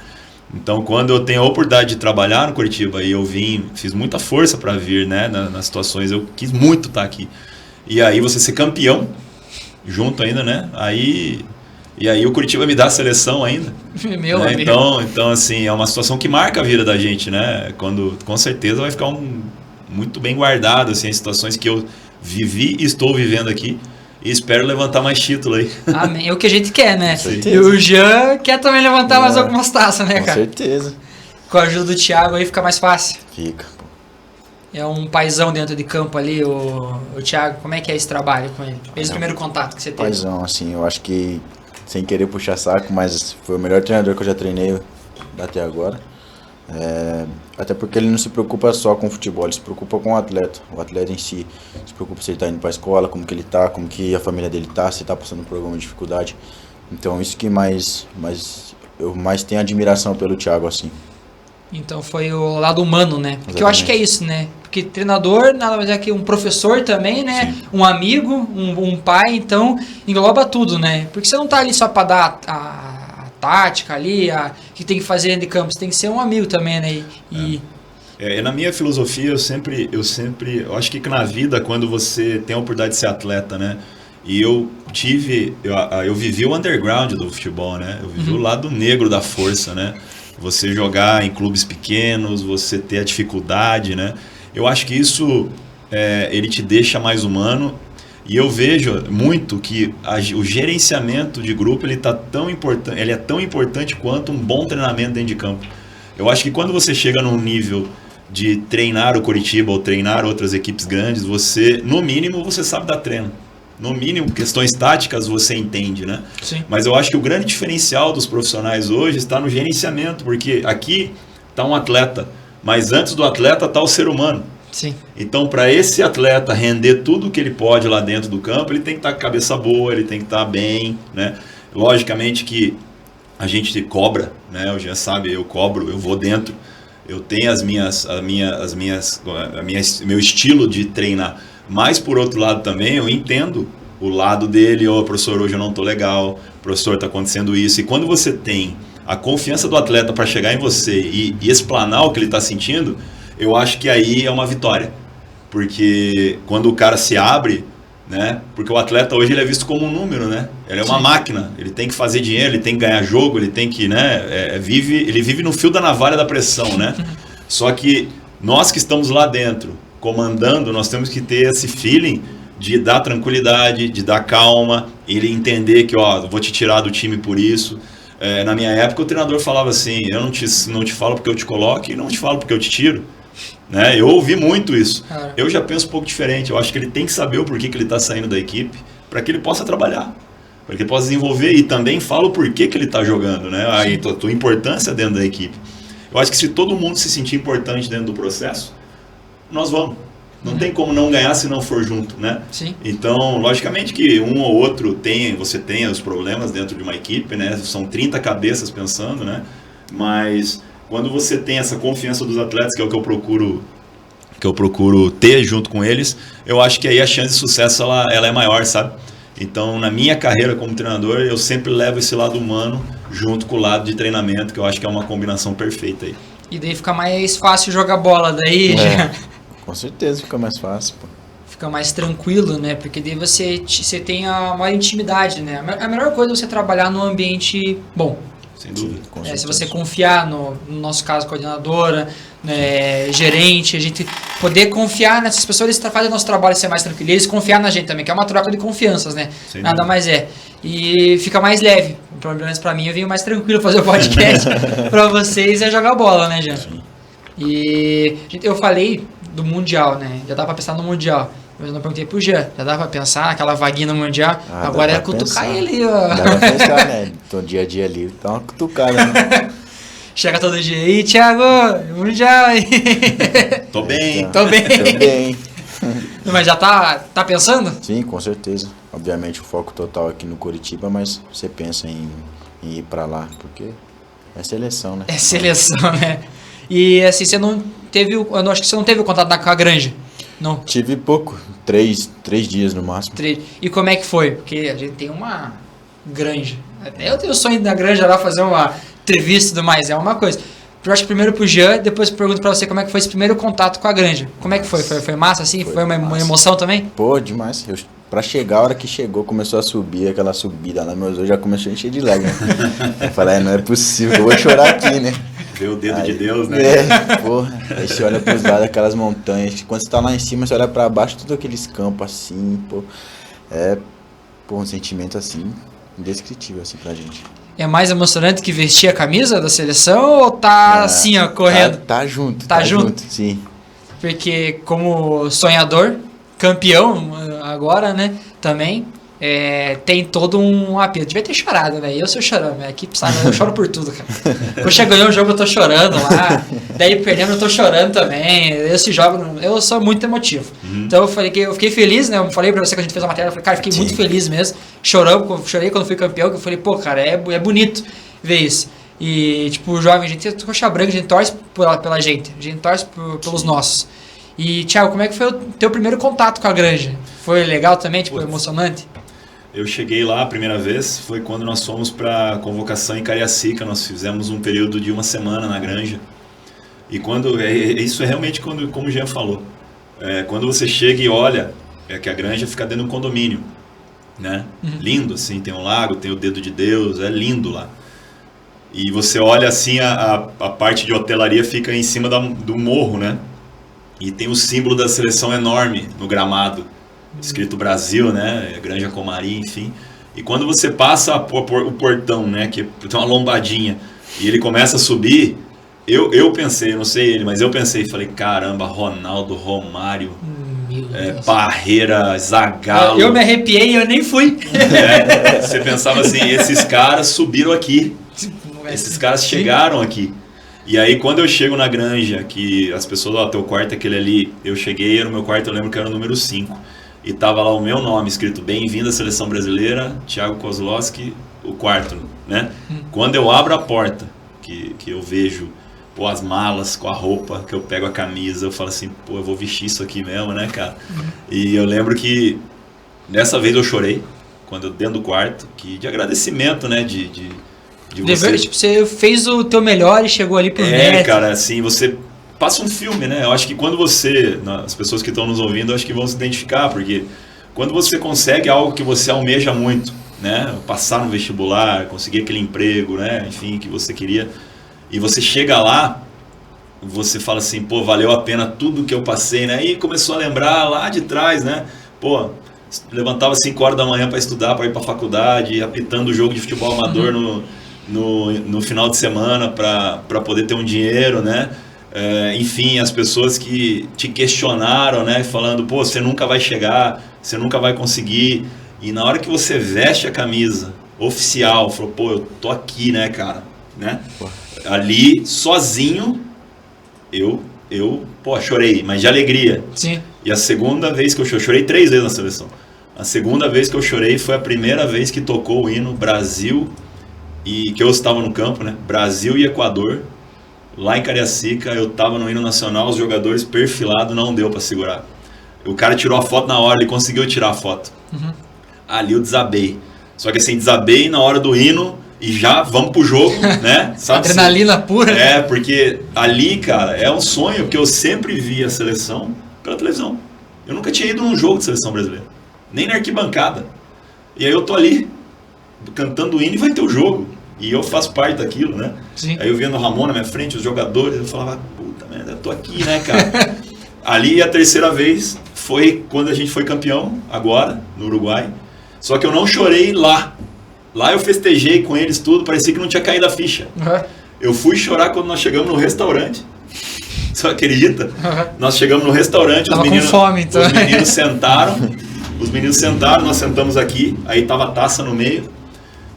Então, quando eu tenho a oportunidade de trabalhar no Curitiba e eu fiz muita força para vir, né? Nas situações, eu quis muito estar aqui. E aí você ser campeão, junto ainda, né? E aí o Curitiba me dá a seleção ainda.
Meu
né?
amigo.
Então, assim, é uma situação que marca a vida da gente, né? Quando, com certeza vai ficar muito bem guardado, assim, as situações que eu vivi e estou vivendo aqui. E espero levantar mais título aí.
Amém. É o que a gente quer, né?
certeza.
E o Jean quer também levantar mais algumas taças, né,
Com
cara?
certeza.
Com a ajuda do Thiago aí fica mais fácil.
Fica, pô.
É um paizão dentro de campo ali, o Thiago. Como é que é esse trabalho com ele? Desde o primeiro contato que você teve.
Paizão, assim, eu acho que, sem querer puxar saco, mas foi o melhor treinador que eu já treinei até agora. Até porque ele não se preocupa só com o futebol, ele se preocupa com o atleta em si. Se preocupa se ele tá indo pra escola, como que ele tá, como que a família dele tá, se tá passando por alguma dificuldade. Então isso que eu mais tenho admiração pelo Thiago, assim.
Então foi o lado humano, né? Porque
Exatamente.
eu acho que é isso, né? Porque treinador nada mais é que um professor também, né?
Sim.
Um amigo, um pai, então engloba tudo, né? Porque você não tá ali só pra dar a tática ali, que tem que fazer dentro de campo, você tem que ser um amigo também, né?
Na minha filosofia, eu acho que na vida, quando você tem a oportunidade de ser atleta, né? E eu vivi o underground do futebol, né? Eu vivi o lado negro da força, né? Você jogar em clubes pequenos, você ter a dificuldade, né? Eu acho que isso, ele te deixa mais humano. E eu vejo muito que o gerenciamento de grupo, ele é tão importante quanto um bom treinamento dentro de campo. Eu acho que quando você chega num nível de treinar o Curitiba ou treinar outras equipes grandes, no mínimo, você sabe dar treino. No mínimo, questões táticas você entende, né?
Sim.
Mas eu acho que o grande diferencial dos profissionais hoje está no gerenciamento, porque aqui está um atleta, mas antes do atleta está o ser humano.
Sim.
Então, para esse atleta render tudo o que ele pode lá dentro do campo, ele tem que estar com a cabeça boa, ele tem que estar bem, né? Logicamente que a gente cobra, né? O Jean sabe, eu cobro, eu vou dentro, eu tenho meu estilo de treinar. Mas, por outro lado também, eu entendo o lado dele, professor, hoje eu não estou legal, professor, está acontecendo isso. E quando você tem a confiança do atleta para chegar em você e explanar o que ele está sentindo, eu acho que aí é uma vitória. Porque quando o cara se abre, né? Porque o atleta hoje ele é visto como um número, né? Ele é uma máquina, ele tem que fazer dinheiro, ele tem que ganhar jogo, ele tem que, né? Ele vive no fio da navalha da pressão, né? Só que nós que estamos lá dentro, comandando, nós temos que ter esse feeling de dar tranquilidade, de dar calma, ele entender que, vou te tirar do time por isso. Na minha época, o treinador falava assim, eu não te falo porque eu te coloco e não te falo porque eu te tiro. Né? Eu ouvi muito isso. Eu já penso um pouco diferente. Eu acho que ele tem que saber o porquê que ele está saindo da equipe para que ele possa trabalhar, para que ele possa desenvolver e também fala o porquê que ele está jogando, né? A tua importância dentro da equipe. Eu acho que se todo mundo se sentir importante dentro do processo, nós vamos. Não tem como não ganhar se não for junto, né?
Sim.
Então, logicamente que um ou outro você tem os problemas dentro de uma equipe, né? São 30 cabeças pensando, né? Mas quando você tem essa confiança dos atletas, que é o que eu procuro ter junto com eles, eu acho que aí a chance de sucesso ela é maior, sabe? Então, na minha carreira como treinador, eu sempre levo esse lado humano junto com o lado de treinamento, que eu acho que é uma combinação perfeita aí.
E daí fica mais fácil jogar bola, daí já
Com certeza fica mais fácil, pô.
fica mais tranquilo, né? Porque daí você tem a maior intimidade, né? A melhor coisa é você trabalhar num ambiente bom.
Sem dúvida.
Com
Se
certeza.
você confiar no nosso caso, coordenadora, né, gerente, a gente poder confiar nessas pessoas, eles fazem o nosso trabalho ser mais tranquilo. E eles confiar na gente também, que é uma troca de confianças, né?
Sem
Nada
dúvida.
mais é. E fica mais leve. Pelo menos pra mim, eu venho mais tranquilo fazer o podcast. Pra vocês é jogar bola, né, Jean? E eu falei do Mundial, né? Já dá pra pensar no Mundial. Mas eu não perguntei pro Jean. Já dá pra pensar naquela vaguinha no Mundial?
Ah,
agora
dá
é
pra
cutucar
pensar.
ele, ó.
Dá pra pensar, né? Tô dia a dia ali, dá uma cutucada, né?
Chega todo dia aí, Thiago, Mundial aí.
Tô bem.
Tô bem.
Tô bem.
Mas já tá pensando?
Sim, com certeza. Obviamente o foco total aqui no Curitiba, mas você pensa em ir pra lá, porque é seleção, né?
É seleção, né? E assim, você não teve, eu não acho que você não teve o contato com a Granja, não?
Tive pouco, 3 dias no máximo.
E como é que foi? Porque a gente tem uma granja. Até eu tenho o sonho da Granja lá fazer uma entrevista e tudo mais, é uma coisa. Eu acho que primeiro pro Jean, depois eu pergunto pra você como é que foi esse primeiro contato com a Granja. Como é que foi? Foi massa assim? Foi uma
massa.
Emoção também?
Pô, demais. Pra chegar, a hora que chegou, começou a subir, aquela subida lá, meus olhos já começou a encher de lágrimas. Eu falei, não é possível, eu vou chorar aqui, né?
Ver o dedo de Deus, né?
Porra. Aí você olha pros lados, aquelas montanhas. Quando você tá lá em cima, você olha pra baixo, tudo aqueles campos assim, pô. Um sentimento assim, indescritível assim pra gente.
É mais emocionante que vestir a camisa da seleção ou tá assim, ó, correndo?
Tá junto.
Tá junto?
Sim.
Porque como sonhador, campeão agora, né, também, tem todo um apelo. Devia ter chorado, né? Eu sou chorando, minha equipe sabe, eu choro por tudo, cara. Quando chega ganhou o jogo, eu tô chorando lá. Daí perdendo, eu tô chorando também. Esse jogo, eu sou muito emotivo. Então eu fiquei feliz, né? Eu falei pra você que a gente fez a matéria, eu falei, cara, fiquei muito feliz mesmo. Chorei quando fui campeão, que eu falei, pô, cara, é bonito ver isso. E, tipo, jovem, a gente é coxa branca, a gente torce pela gente, a gente torce pelos nossos. E, Thiago, como é que foi o teu primeiro contato com a Granja? Foi legal também, tipo, emocionante?
Eu cheguei lá a primeira vez, foi quando nós fomos para convocação em Cariacica, nós fizemos um período de 1 semana na Granja. E isso é realmente como o Jean falou, quando você chega e olha, que a Granja fica dentro de um condomínio, né? Lindo, assim, tem um lago, tem o dedo de Deus, é lindo lá. E você olha assim, a parte de hotelaria fica em cima do morro, né? E tem o símbolo da seleção enorme no gramado, escrito Brasil, né? Granja Comari, enfim. E quando você passa o portão, né? Que tem uma lombadinha, e ele começa a subir, eu pensei, não sei ele, mas eu pensei, falei, caramba, Ronaldo, Romário, Parreira, Zagallo.
Eu me arrepiei e eu nem fui.
Você pensava assim, esses caras subiram aqui, esses caras chegaram aqui. E aí quando eu chego na Granja, que as pessoas, teu quarto é aquele ali, eu cheguei, no meu quarto eu lembro que era o número 5. E tava lá o meu nome escrito, bem-vindo à Seleção Brasileira, Thiago Kozlowski, o quarto, né? Quando eu abro a porta, que eu vejo, pô, as malas com a roupa, que eu pego a camisa, eu falo assim, pô, eu vou vestir isso aqui mesmo, né, cara? E eu lembro que dessa vez eu chorei, quando eu dentro do quarto, de agradecimento, né, de você...
Tipo, você fez o teu melhor e chegou ali pro neto.
Cara, assim, você passa um filme, né? Eu acho que quando as pessoas que estão nos ouvindo, eu acho que vão se identificar, porque quando você consegue algo que você almeja muito, né? Passar no vestibular, conseguir aquele emprego, né? Enfim, que você queria, e você chega lá, você fala assim, pô, valeu a pena tudo que eu passei, né? E começou a lembrar lá de trás, né? Pô, levantava 5 horas da manhã para estudar, para ir para a faculdade, apitando o jogo de futebol amador no final de semana para poder ter um dinheiro, né? Enfim, as pessoas que te questionaram, né? Falando, pô, você nunca vai chegar, você nunca vai conseguir. E na hora que você veste a camisa oficial, falou, pô, eu tô aqui, né, cara? Né? Ali, sozinho, eu chorei, mas de alegria.
Sim.
E a segunda vez que eu chorei 3 vezes na seleção. A segunda vez que eu chorei foi a primeira vez que tocou o hino Brasil, e que eu estava no campo, né? Brasil e Equador, lá em Cariacica, eu estava no hino nacional, os jogadores perfilados, não deu para segurar. O cara tirou a foto na hora, ele conseguiu tirar a foto. Ali eu desabei. Só que assim, desabei na hora do hino e já vamos pro jogo, né? Sabe,
adrenalina pura.
Porque ali, cara, é um sonho, porque eu sempre vi a seleção pela televisão. Eu nunca tinha ido num jogo de seleção brasileira, nem na arquibancada. E aí eu tô ali, cantando o hino e vai ter o jogo. E eu faço parte daquilo, né?
Sim.
Aí eu vendo o Ramon na minha frente, os jogadores, eu falava, puta merda, eu tô aqui, né, cara? Ali a terceira vez foi quando a gente foi campeão, agora, no Uruguai. Só que eu não chorei lá. Lá eu festejei com eles tudo, parecia que não tinha caído a ficha. Eu fui chorar quando nós chegamos no restaurante. Você acredita? Nós chegamos no restaurante,
tava com fome, então.
Os meninos sentaram, nós sentamos aqui, aí tava a taça no meio.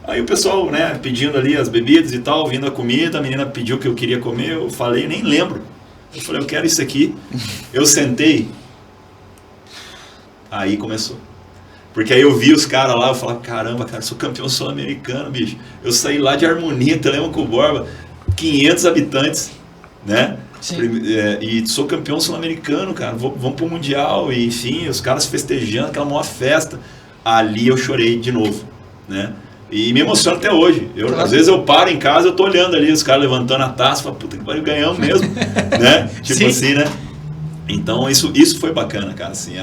Aí o pessoal, né, pedindo ali as bebidas e tal, vindo a comida, a menina pediu o que eu queria comer, eu falei, nem lembro. Eu falei, eu quero isso aqui. Eu sentei, Aí começou. Porque aí eu vi os caras lá, eu falava, caramba, cara, eu sou campeão sul-americano, bicho. Eu saí lá de Harmonia, Telêmaco Borba, 500 habitantes, né? E sou campeão sul-americano, cara, vamos pro Mundial, e enfim, os caras festejando, aquela maior festa. Ali eu chorei de novo, né? E me emociono até hoje. Às vezes eu paro em casa, eu tô olhando ali, os caras levantando a taça, falo, puta que pariu, ganhamos mesmo, né? Tipo assim, né? Então isso foi bacana, cara, assim,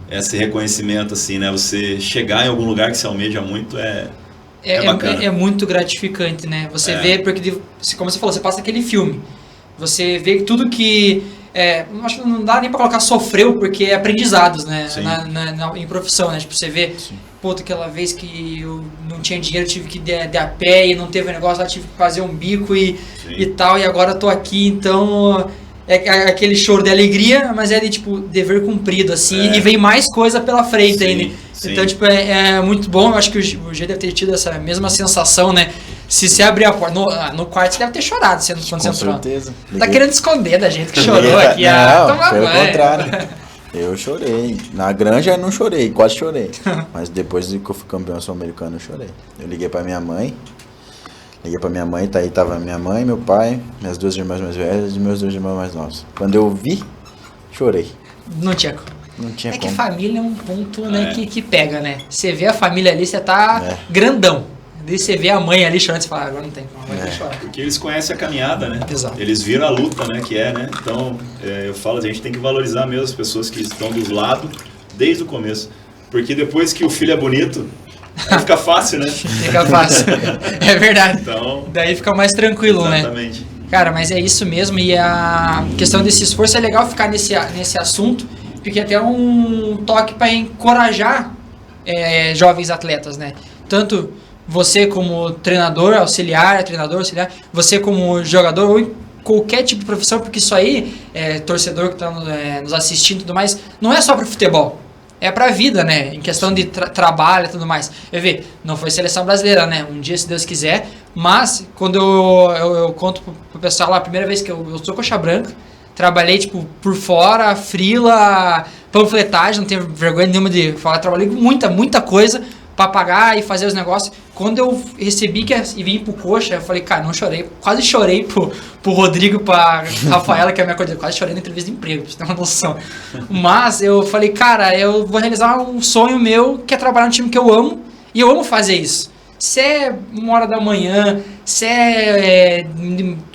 esse reconhecimento, assim, né? Você chegar em algum lugar que você almeja muito é bacana.
É muito gratificante, né? Você vê, porque, como você falou, você passa aquele filme. Você vê tudo que... acho que não dá nem pra colocar sofreu, porque é aprendizados, né? Em profissão, né? Tipo, você vê, puta, aquela vez que eu não tinha dinheiro, tive que ir a pé e não teve negócio lá, tive que fazer um bico e tal, e agora eu tô aqui, então... É aquele choro de alegria, mas é de, tipo, dever cumprido, assim, e vem mais coisa pela frente ainda. Então, tipo, é muito bom. Eu acho que o G deve ter tido essa mesma sensação, né? Se você abrir a porta, no quarto você deve ter chorado quando você entrou. Com certeza. Tá querendo esconder da gente que chorou aqui.
Não, pelo contrário. Eu chorei. Na Granja eu não chorei, quase chorei. Mas depois que eu fui campeão sul-americano, eu chorei. Eu liguei pra minha mãe, tá aí, tava minha mãe, meu pai, minhas 2 irmãs mais velhas e meus 2 irmãos mais novos. Quando eu vi, chorei.
Não tinha
como.
Que família é um ponto, né, que pega, né? Você vê a família ali, você tá grandão. Daí você vê a mãe ali chorando, você fala, agora não tem como, vai ter que chorar.
Porque eles conhecem a caminhada, né?
Exato.
Eles viram a luta, né, né? Então, eu falo, a gente tem que valorizar mesmo as pessoas que estão dos lados desde o começo. Porque depois que o filho é bonito... Aí fica fácil, né?
Fica fácil. É verdade.
Então,
daí fica mais tranquilo,
exatamente.
Né? Cara, mas é isso mesmo. E a questão desse esforço é legal ficar nesse assunto, porque até um toque para encorajar jovens atletas, né? Tanto você como treinador auxiliar, você como jogador ou em qualquer tipo de profissão, porque isso aí, torcedor que está nos assistindo e tudo mais, não é só para futebol. É pra vida, né? Em questão de trabalho e tudo mais. Eu vi, não foi seleção brasileira, né? Um dia, se Deus quiser. Mas, quando eu conto pro pessoal lá, a primeira vez que eu sou coxa branca, trabalhei, tipo, por fora, frila, panfletagem, não tenho vergonha nenhuma de falar. Trabalhei com muita coisa pra pagar e fazer os negócios. Quando eu recebi e vim pro coxa, eu falei, cara, não chorei. Quase chorei pro Rodrigo, pra Rafaela, que é a minha coisa. Quase chorei na entrevista de emprego, pra você ter uma noção. Mas eu falei, cara, eu vou realizar um sonho meu, que é trabalhar no time que eu amo. E eu amo fazer isso. Se é 1h da manhã, se é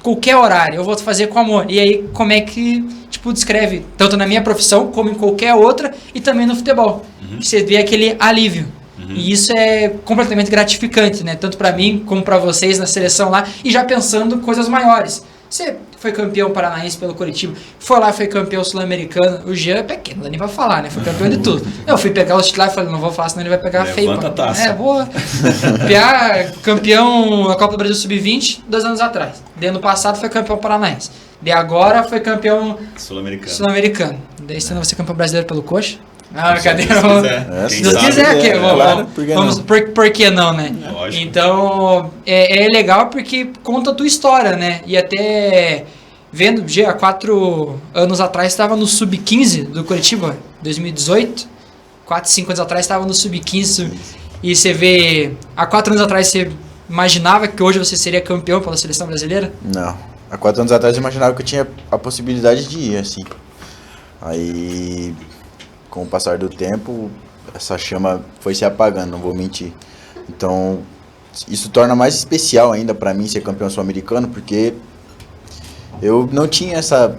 qualquer horário, eu vou fazer com amor. E aí, como é que, tipo, descreve, tanto na minha profissão, como em qualquer outra, e também no futebol. Você vê aquele alívio. E isso é completamente gratificante, né? Tanto pra mim, como pra vocês na seleção lá. E já pensando coisas maiores. Você foi campeão paranaense pelo Coritiba, foi lá, foi campeão sul-americano. O Jean é pequeno, não dá nem pra falar, né? Foi campeão de tudo. Eu fui pegar os titulares e falei, não vou falar, senão ele vai pegar feio.
Levanta a taça.
Boa. Piá, campeão da Copa do Brasil Sub-20, 2 anos atrás. De ano passado foi campeão paranaense. De agora foi campeão sul-americano. Daí você não vai ser campeão brasileiro pelo Coxa? Cadê? Se Deus quiser,
claro,
por que não, né?
Lógico.
Então, é legal porque conta a tua história, né? E até vendo, há 4 anos atrás estava no Sub-15 do Coritiba, 2018. 4, 5 anos atrás estava no Sub-15. E você vê, há 4 anos atrás você imaginava que hoje você seria campeão pela seleção brasileira?
Não. Há 4 anos atrás eu imaginava que eu tinha a possibilidade de ir, assim. Aí, com o passar do tempo, essa chama foi se apagando, não vou mentir. Então, isso torna mais especial ainda pra mim ser campeão sul-americano, porque eu não tinha essa...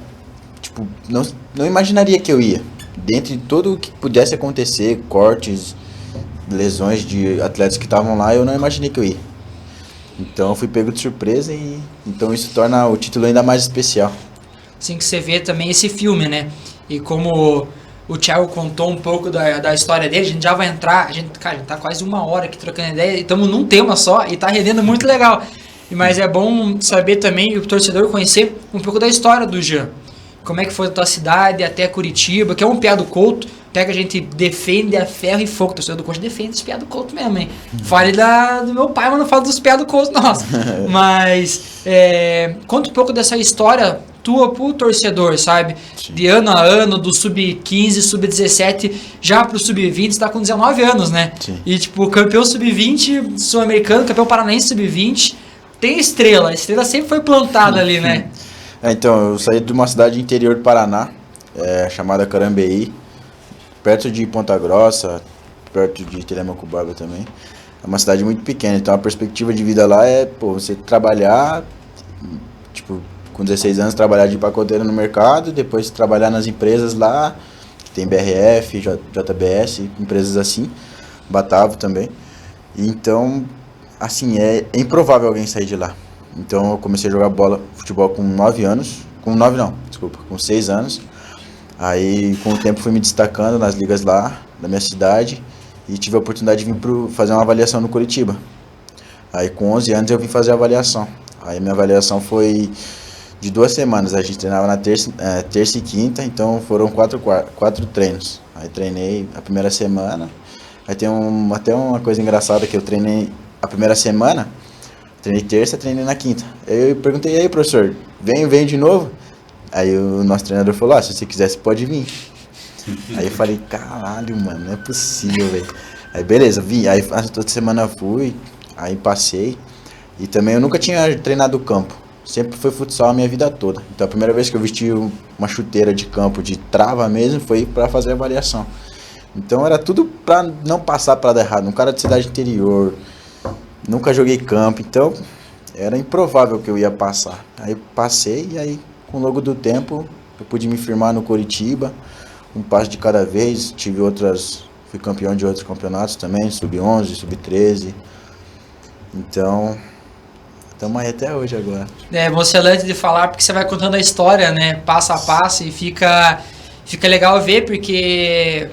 Tipo, não imaginaria que eu ia. Dentro de tudo o que pudesse acontecer, cortes, lesões de atletas que estavam lá, eu não imaginei que eu ia. Então, eu fui pego de surpresa e então isso torna o título ainda mais especial.
Assim que você vê também esse filme, né? E como o Thiago contou um pouco da história dele, a gente já vai entrar, a gente tá quase 1 hora aqui trocando ideia, e estamos num tema só, e tá rendendo muito legal. Mas é bom saber também, o torcedor conhecer um pouco da história do Jean. Como é que foi da tua cidade até Curitiba, que é um piá do Couto, pega a gente defende a ferro e fogo, o torcedor do Couto defende os piá do Couto mesmo, hein? Fale do meu pai, mas não falo dos piá do Couto, nossa. Mas, conta um pouco dessa história tua pro torcedor, sabe?
Sim.
De ano a ano, do sub-15, sub-17, já pro sub-20, você tá com 19 anos, né?
Sim.
E, tipo, campeão sub-20, sul-americano, campeão paranaense sub-20, tem estrela. A estrela sempre foi plantada ali, né?
Então, eu saí de uma cidade interior do Paraná, chamada Carambeí, perto de Ponta Grossa, perto de Telemaco-Borba também. É uma cidade muito pequena, então a perspectiva de vida lá é, você trabalhar, tipo, com 16 anos trabalhar de pacoteiro no mercado, depois trabalhar nas empresas lá, que tem BRF, JBS, empresas assim, Batavo também. Então, assim, é improvável alguém sair de lá. Então eu comecei a jogar futebol com 9 anos, com 6 anos. Aí com o tempo fui me destacando nas ligas lá, da minha cidade, e tive a oportunidade de vir fazer uma avaliação no Curitiba. Aí com 11 anos eu vim fazer a avaliação. Aí minha avaliação foi de 2 semanas, a gente treinava na terça e quinta, então foram 4 treinos. Aí treinei a primeira semana, aí tem até uma coisa engraçada que eu treinei a primeira semana, treinei terça, treinei na quinta. Eu perguntei, e aí professor, vem de novo? Aí o nosso treinador falou, se você quiser você pode vir. Aí eu falei, caralho, mano, não é possível, velho. Aí beleza, vim, aí toda semana eu fui, aí passei. E também eu nunca tinha treinado campo, sempre foi futsal a minha vida toda. Então a primeira vez que eu vesti uma chuteira de campo de trava mesmo foi pra fazer a avaliação. Então era tudo pra não passar pra dar errado, um cara de cidade interior, nunca joguei campo, então era improvável que eu ia passar. Aí passei e aí com o longo do tempo eu pude me firmar no Curitiba, um passo de cada vez, fui campeão de outros campeonatos também, sub-11, sub-13, então estamos aí até hoje agora.
É emocionante de falar porque você vai contando a história, né, passo a passo, e fica legal ver porque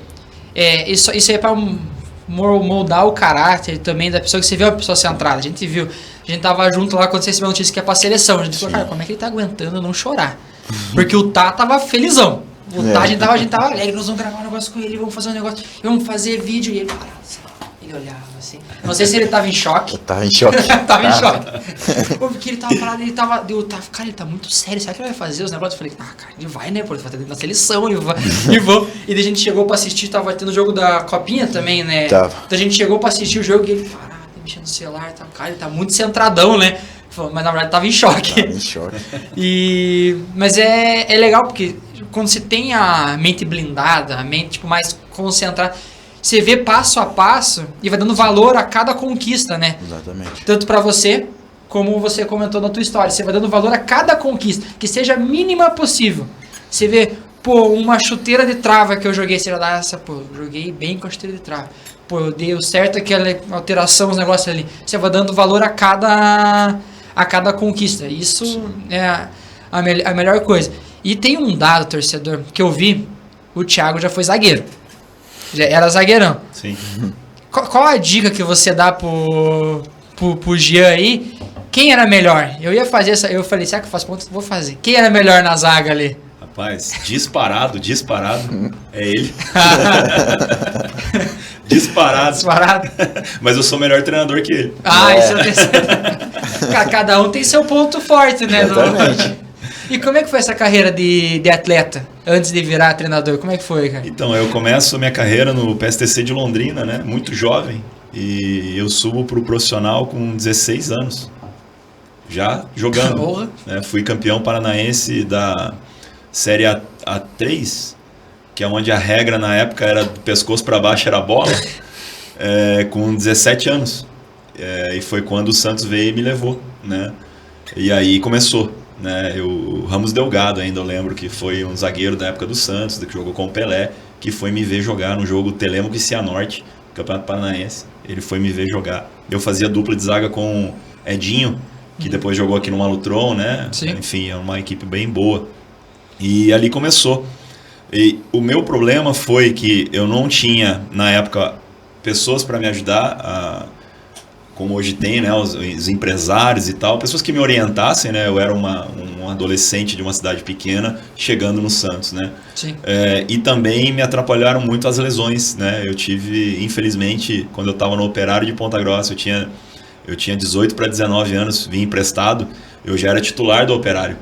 isso aí é para moldar o caráter também da pessoa, que você vê uma pessoa centrada. A gente tava junto lá quando você recebeu a notícia que ia pra seleção. A gente falou, cara, como é que ele tá aguentando não chorar? Porque o Tá tava felizão. A gente tava alegre, nós vamos gravar um negócio com ele, vamos fazer um negócio, vamos fazer vídeo. E ele parado, ele olhava assim. Não sei se ele tava em choque.
Tava em choque.
Tava em choque. Porque ele tava parado, cara, ele tá muito sério, será que ele vai fazer os negócios? Eu falei, cara, ele vai, né, pô, ele vai estar na seleção, e vamos. E daí a gente chegou pra assistir, tava tendo o jogo da Copinha também, né? Tava. Então a gente chegou pra assistir o jogo e ele parado, mexendo no celular, cara, ele tá muito centradão, né? Mas na verdade tava em choque.
Tava em choque.
Mas é legal porque quando você tem a mente blindada, a mente tipo, mais concentrada, você vê passo a passo e vai dando valor a cada conquista, né?
Exatamente.
Tanto pra você, como você comentou na tua história. Você vai dando valor a cada conquista, que seja a mínima possível. Você vê, uma chuteira de trava que eu joguei, você já dá joguei bem com a chuteira de trava. Eu dei o certo aquela alteração, os negócios ali. Você vai dando valor a cada conquista. Isso é a melhor coisa. E tem um dado, torcedor, que eu vi, o Thiago já foi zagueiro. Já era zagueirão.
Sim.
Qual a dica que você dá pro Jean aí? Quem era melhor? Eu ia fazer essa. Eu falei, será que eu faço ponto? Vou fazer. Quem era melhor na zaga ali?
Rapaz, disparado, é ele. Disparado. Mas eu sou o melhor treinador que ele.
Isso eu tenho certeza. Cada um tem seu ponto forte, né?
Exatamente.
E como é que foi essa carreira de atleta, antes de virar treinador? Como é que foi, cara?
Então, eu começo a minha carreira no PSTC de Londrina, né? Muito jovem. E eu subo pro profissional com 16 anos. Já jogando. Né? Fui campeão paranaense da Série A3, que é onde a regra na época era do pescoço para baixo era a bola, com 17 anos. E foi quando o Santos veio e me levou, né? E aí começou. Né, o Ramos Delgado ainda eu lembro que foi um zagueiro da época do Santos, que jogou com o Pelé, que foi me ver jogar no jogo Telemaco e Cianorte, Campeonato Paranaense. Ele foi me ver jogar. Eu fazia dupla de zaga com Edinho, que depois jogou aqui no Malutron, né?
Sim.
Enfim, é uma equipe bem boa. E ali começou. E o meu problema foi que eu não tinha, na época, pessoas para me ajudar como hoje tem, né, os empresários e tal, pessoas que me orientassem, né, eu era um adolescente de uma cidade pequena, chegando no Santos, né,
Sim.
E também me atrapalharam muito as lesões, né, eu tive, infelizmente, quando eu estava no Operário de Ponta Grossa, eu tinha 18 para 19 anos, vim emprestado, eu já era titular do Operário,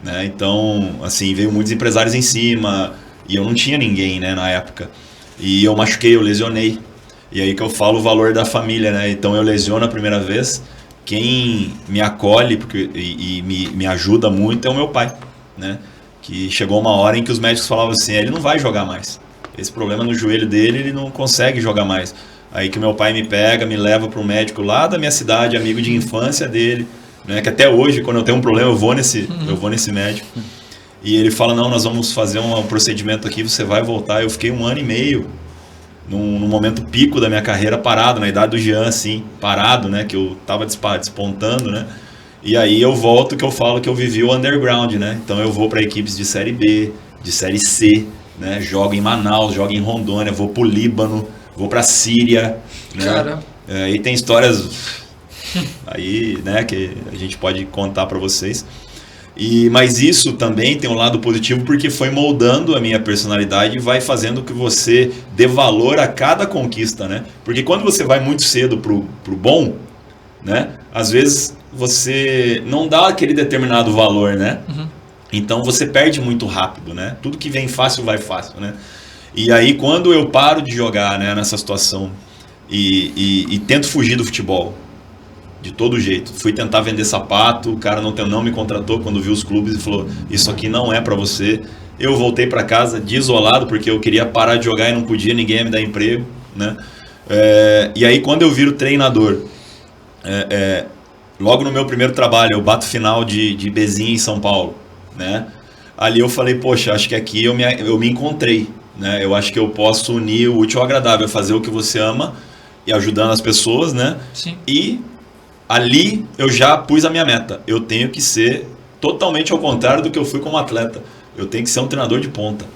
né? Então, assim, veio muitos empresários em cima e eu não tinha ninguém, né, na época. E eu machuquei, eu lesionei. E aí que eu falo o valor da família, né? Então eu lesiono a primeira vez, quem me acolhe e me ajuda muito é o meu pai, né? Que chegou uma hora em que os médicos falavam assim, ele não vai jogar mais. Esse problema no joelho dele, ele não consegue jogar mais. Aí que o meu pai me pega, me leva para um médico lá da minha cidade, amigo de infância dele, né? Que até hoje, quando eu tenho um problema, eu vou nesse médico. E ele fala, não, nós vamos fazer um procedimento aqui, você vai voltar. Eu fiquei 1 ano e meio, num momento pico da minha carreira, parado, na idade do Jean, assim, parado, né? Que eu tava despontando, né? E aí eu volto, que eu falo que eu vivi o underground, né? Então eu vou para equipes de Série B, de Série C, né? Jogo em Manaus, jogo em Rondônia, vou pro Líbano, vou pra Síria, né?
Cara.
E tem histórias aí, né, que a gente pode contar para vocês. Mas isso também tem um lado positivo porque foi moldando a minha personalidade e vai fazendo que você dê valor a cada conquista, né? Porque quando você vai muito cedo pro bom, né? Às vezes você não dá aquele determinado valor, né? Uhum. Então você perde muito rápido, né? Tudo que vem fácil vai fácil, né? E aí quando eu paro de jogar, né, nessa situação e tento fugir do futebol, de todo jeito. Fui tentar vender sapato, o cara não me contratou quando viu os clubes e falou, isso aqui não é pra você. Eu voltei pra casa desolado porque eu queria parar de jogar e não podia, ninguém ia me dar emprego, né? E aí quando eu viro treinador, logo no meu primeiro trabalho, eu bato final de Bezinha em São Paulo, né? Ali eu falei, poxa, acho que aqui eu me encontrei, né? Eu acho que eu posso unir o útil ao agradável, fazer o que você ama e ajudando as pessoas, né?
Sim.
E ali eu já pus a minha meta. Eu tenho que ser totalmente ao contrário do que eu fui como atleta. Eu tenho que ser um treinador de ponta,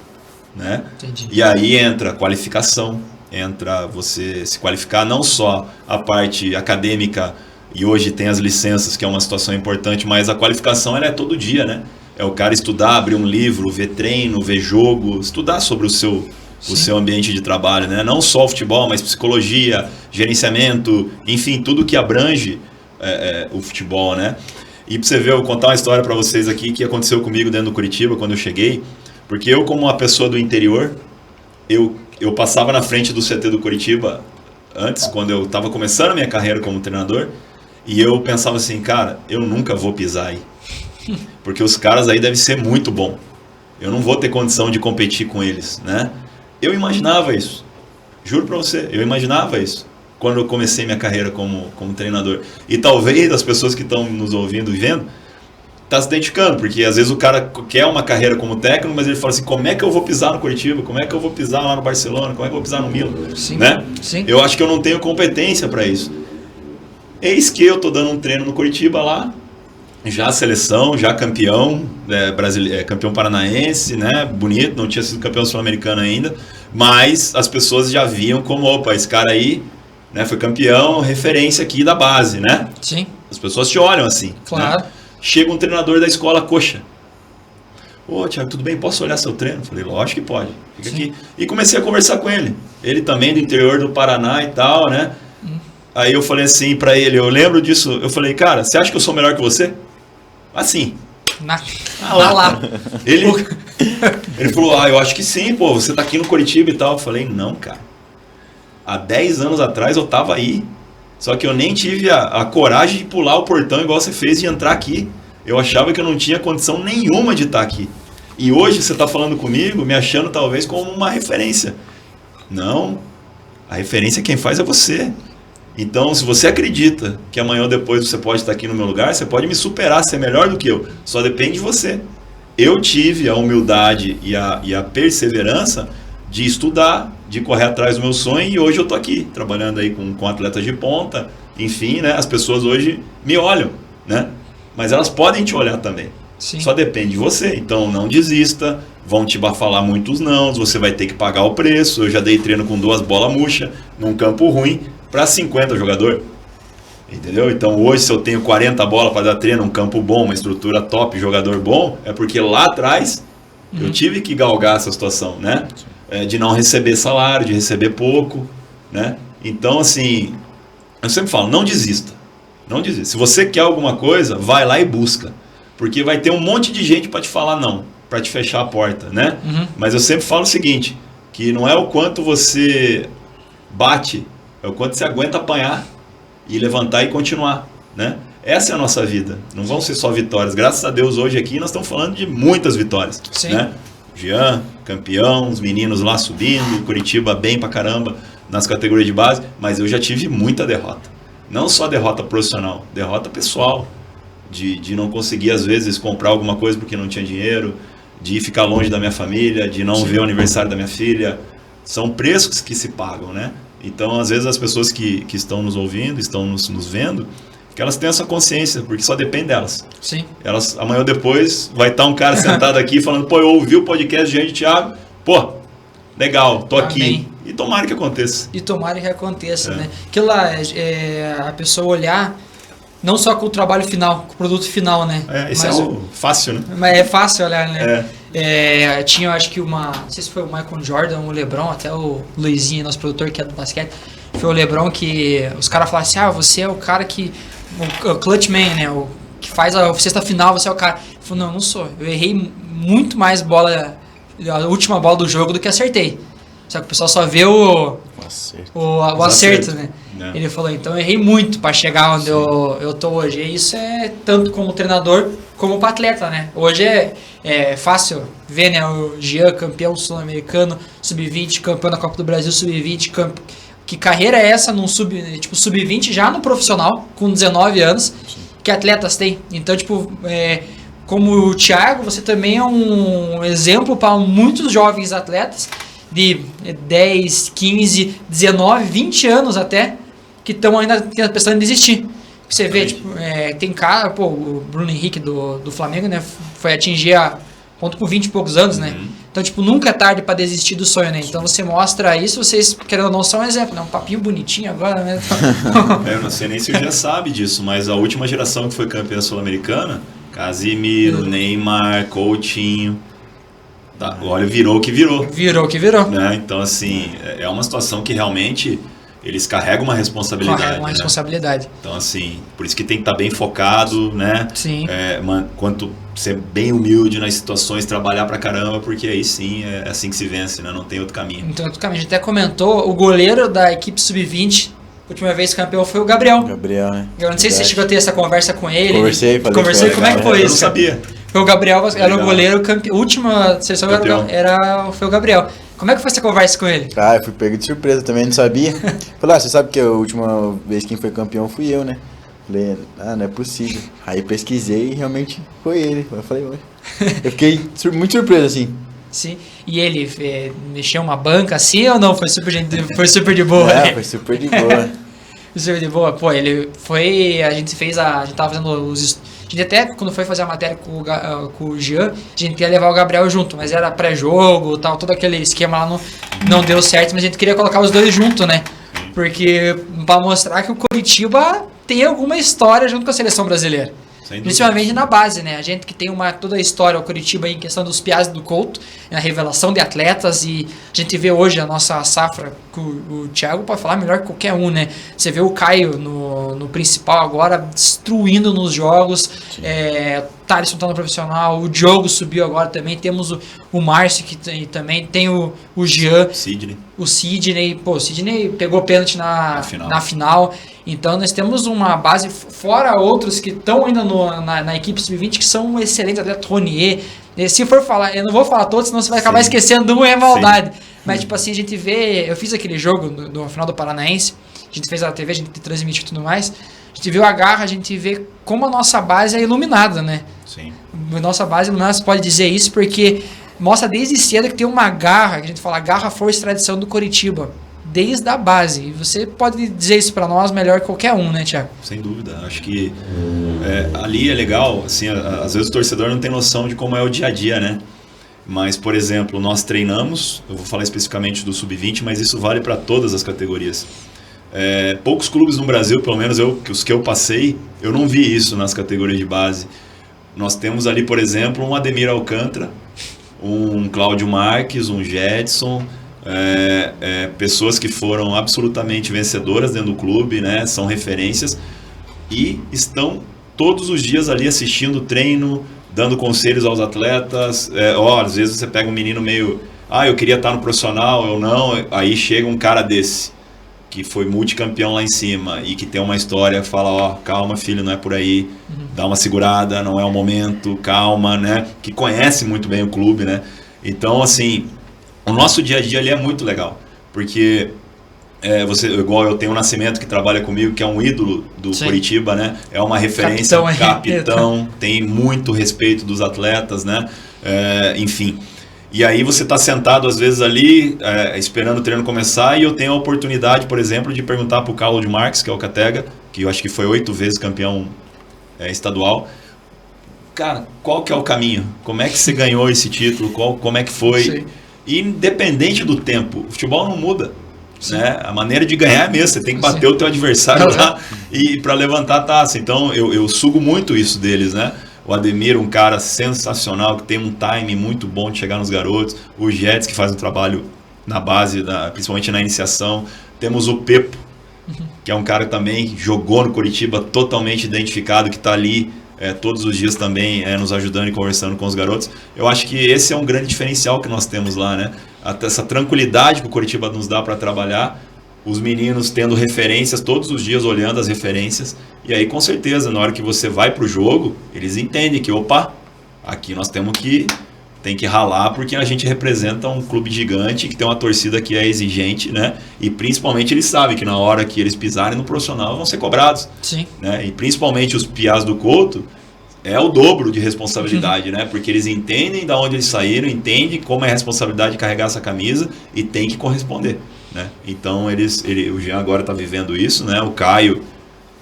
né?
Entendi.
E aí entra a qualificação, entra você se qualificar, não só a parte acadêmica, e hoje tem as licenças, que é uma situação importante, mas a qualificação ela é todo dia, né? É o cara estudar, abrir um livro, ver treino, ver jogo, estudar sobre o seu ambiente de trabalho, né? Não só o futebol, mas psicologia, gerenciamento, enfim, tudo que abrange o futebol, né? E pra você ver, eu vou contar uma história para vocês aqui que aconteceu comigo dentro do Curitiba quando eu cheguei, porque eu, como uma pessoa do interior, eu passava na frente do CT do Curitiba antes, quando eu estava começando a minha carreira como treinador, e eu pensava assim, cara, eu nunca vou pisar aí, porque os caras aí devem ser muito bom, eu não vou ter condição de competir com eles, né? Eu imaginava isso, juro pra você, eu imaginava isso quando eu comecei minha carreira como treinador. E talvez as pessoas que estão nos ouvindo e vendo tá se identificando, porque às vezes o cara quer uma carreira como técnico, mas ele fala assim, como é que eu vou pisar no Curitiba? Como é que eu vou pisar lá no Barcelona? Como é que eu vou pisar no Milan?
Sim,
né?
sim.
Eu acho que eu não tenho competência para isso. Eis que eu tô dando um treino no Curitiba lá, já seleção, já campeão, campeão paranaense, né? Bonito, não tinha sido campeão sul-americano ainda, mas as pessoas já viam como, opa, esse cara aí, né, foi campeão, referência aqui da base, né?
Sim.
As pessoas te olham assim.
Claro.
Né? Chega um treinador da escola coxa. Ô, Thiago, tudo bem? Posso olhar seu treino? Falei, lógico que pode. Fica aqui. E comecei a conversar com ele. Ele também do interior do Paraná e tal, né? Aí eu falei assim pra ele, eu lembro disso, eu falei, cara, você acha que eu sou melhor que você? Assim.
Lá.
Ele falou, eu acho que sim, pô, você tá aqui no Curitiba e tal. Eu falei, não, cara. Há 10 anos atrás eu tava aí. Só que eu nem tive a coragem de pular o portão igual você fez de entrar aqui. Eu achava que eu não tinha condição nenhuma de estar aqui. E hoje você está falando comigo, me achando talvez como uma referência. Não. A referência quem faz é você. Então, se você acredita que amanhã ou depois você pode estar aqui no meu lugar, você pode me superar, ser melhor do que eu. Só depende de você. Eu tive a humildade e a perseverança de estudar, de correr atrás do meu sonho, e hoje eu tô aqui, trabalhando aí com atletas de ponta, enfim, né? As pessoas hoje me olham, né? Mas elas podem te olhar também.
Sim.
Só depende de você. Então não desista, vão te falar muitos não, você vai ter que pagar o preço. Eu já dei treino com 2 bolas murchas, num campo ruim, para 50 jogadores. Entendeu? Então hoje, se eu tenho 40 bolas para dar treino, um campo bom, uma estrutura top, jogador bom, é porque lá atrás eu tive que galgar essa situação, né? De não receber salário, de receber pouco, né? Então, assim, eu sempre falo, não desista. Não desista. Se você quer alguma coisa, vai lá e busca. Porque vai ter um monte de gente para te falar não, para te fechar a porta, né? Mas eu sempre falo o seguinte, que não é o quanto você bate, é o quanto você aguenta apanhar e levantar e continuar, né? Essa é a nossa vida, não vão ser só vitórias. Graças a Deus hoje aqui nós estamos falando de muitas vitórias, né? Jean, campeão, os meninos lá subindo, Curitiba bem pra caramba nas categorias de base, mas eu já tive muita derrota. Não só derrota profissional, derrota pessoal. De não conseguir, às vezes, comprar alguma coisa porque não tinha dinheiro, de ficar longe da minha família, de não ver o aniversário da minha filha. São preços que se pagam, né? Então, às vezes, as pessoas que estão nos ouvindo, estão nos vendo, que elas tenham essa consciência, porque só depende delas.
Sim.
Elas, amanhã ou depois, vai estar um cara sentado aqui falando, pô, eu ouvi o podcast de Jean e Thiago, pô, legal, tô aqui. E tomara que aconteça.
E tomara que aconteça, né? Aquilo lá, a pessoa olhar não só com o trabalho final, com o produto final, né?
Isso é fácil, né?
Mas é fácil olhar, né? Tinha, acho que não sei se foi o Michael Jordan, o LeBron, até o Luizinho, nosso produtor que é do basquete, foi o LeBron que os caras falaram assim, você é o cara que, o clutch man, né? O que faz a cesta final, você é o cara. Ele falou, não sou. Eu errei muito mais bola, a última bola do jogo do que acertei. Só que o pessoal só vê o acerto, né? Ele falou, então eu errei muito para chegar onde eu tô hoje. E isso é tanto como treinador como para atleta, né? Hoje é fácil ver, né? O Jean, campeão sul-americano, sub-20, campeão da Copa do Brasil, sub-20, que carreira é essa num sub-20 já no profissional, com 19 anos, que atletas têm. Então, como o Thiago, você também é um exemplo para muitos jovens atletas de 10, 15, 19, 20 anos até, que estão ainda pensando em desistir. Você vê, tem cara, o Bruno Henrique do Flamengo, né, foi atingir a ponto com 20 e poucos anos, né? Então, nunca é tarde para desistir do sonho, né? Então, você mostra isso, vocês, querendo ou não, são um exemplo, né? Um papinho bonitinho agora, né?
Eu não sei nem se já sabe disso, mas a última geração que foi campeã sul-americana, Casimiro, Neymar, Coutinho, olha, virou o que virou.
Virou o que virou.
Né? Então, assim, é uma situação que realmente eles carregam uma responsabilidade. Carregam uma
responsabilidade.
Então, assim, por isso que tem que estar bem focado, né?
Sim.
Quanto ser bem humilde nas situações, trabalhar pra caramba, porque aí sim é assim que se vence, né? Não tem outro caminho.
Não tem outro caminho. A gente até comentou, o goleiro da equipe sub-20, a última vez campeão foi o Gabriel.
Gabriel, né?
Eu não sei se você chegou a ter essa conversa com ele.
Conversei,
como é que foi isso?
Eu não sabia.
Foi o Gabriel, era o goleiro campeão. A última seleção foi o Gabriel. Como é que foi essa conversa com ele?
Eu fui pego de surpresa, também não sabia. Falei, você sabe que a última vez quem foi campeão fui eu, né? Falei, não é possível. Aí pesquisei e realmente foi ele. Eu falei, eu fiquei muito surpreso, assim.
Sim. E ele mexeu uma banca assim ou não? Foi super de boa?
Foi super de boa.
Super de boa. Pô, ele foi... A gente tava fazendo a gente até, quando foi fazer a matéria com o Jean, a gente queria levar o Gabriel junto, mas era pré-jogo e tal, todo aquele esquema lá não deu certo, mas a gente queria colocar os dois juntos, né? Porque pra mostrar que o Curitiba tem alguma história junto com a seleção brasileira. Principalmente na base, né? A gente que tem toda a história, o Curitiba em questão dos Piazzi do Couto, a revelação de atletas, e a gente vê hoje a nossa safra, que o Thiago pode falar melhor que qualquer um, né? Você vê o Caio no principal agora, destruindo nos jogos, Thaleson tá no profissional, o Diogo subiu agora também, temos o Márcio, que também tem o Jean, o Sidney, o Sidney pegou pênalti na final. Então nós temos uma base, fora outros que estão ainda na equipe sub-20, que são excelentes atletas, Ronier. Se for falar, eu não vou falar todos, senão você vai acabar esquecendo um, é maldade. Mas a gente vê, eu fiz aquele jogo no final do Paranaense, a gente fez a TV, a gente transmitiu e tudo mais, a gente viu a garra, a gente vê como a nossa base é iluminada, né?
Sim.
A nossa base iluminada, você pode dizer isso, porque mostra desde cedo que tem uma garra, que a gente fala garra, força e tradição do Curitiba. Desde a base. E você pode dizer isso para nós melhor que qualquer um, né, Thiago?
Sem dúvida. Acho que ali é legal, assim, às vezes o torcedor não tem noção de como é o dia a dia, né? Mas, por exemplo, nós treinamos, eu vou falar especificamente do Sub-20, mas isso vale para todas as categorias. Poucos clubes no Brasil, pelo menos os que eu passei, eu não vi isso nas categorias de base. Nós temos ali, por exemplo, um Ademir Alcântara, um Cláudio Marques, um Jedson, pessoas que foram absolutamente vencedoras dentro do clube, né? São referências e estão todos os dias ali assistindo o treino, dando conselhos aos atletas. Às vezes você pega um menino meio... eu queria estar no profissional, eu não. Aí chega um cara desse, que foi multicampeão lá em cima e que tem uma história, fala, calma filho, não é por aí, dá uma segurada, não é o momento, calma, né? Que conhece muito bem o clube, né? Então, assim, o nosso dia a dia ali é muito legal, porque igual eu tenho o Nascimento que trabalha comigo, que é um ídolo do Coritiba, né? É uma referência, capitão, tem muito respeito dos atletas, né? Enfim... E aí você está sentado às vezes ali, esperando o treino começar, e eu tenho a oportunidade, por exemplo, de perguntar para o Carlos de Marques, que é o Catega, que eu acho que foi 8 vezes campeão estadual. Cara, qual que é o caminho? Como é que você ganhou esse título? Como é que foi? Sim. Independente do tempo, o futebol não muda. Né? A maneira de ganhar é mesmo, você tem que bater o teu adversário lá e para levantar a taça. Então eu sugo muito isso deles, né? O Ademir, um cara sensacional, que tem um time muito bom de chegar nos garotos. O Jets, que faz um trabalho na base, principalmente na iniciação. Temos o Pepo, que é um cara que também jogou no Coritiba, totalmente identificado, que está ali todos os dias também nos ajudando e conversando com os garotos. Eu acho que esse é um grande diferencial que nós temos lá, né? Até essa tranquilidade que o Coritiba nos dá para trabalhar. Os meninos tendo referências, todos os dias olhando as referências. E aí, com certeza, na hora que você vai pro jogo, eles entendem que, aqui nós tem que ralar, porque a gente representa um clube gigante, que tem uma torcida que é exigente, né? E principalmente eles sabem que na hora que eles pisarem no profissional vão ser cobrados.
Sim.
Né? E principalmente os piás do Couto, é o dobro de responsabilidade, né? Porque eles entendem de onde eles saíram, entendem como é a responsabilidade de carregar essa camisa e tem que corresponder. Né? Então o Jean agora está vivendo isso, né? O Caio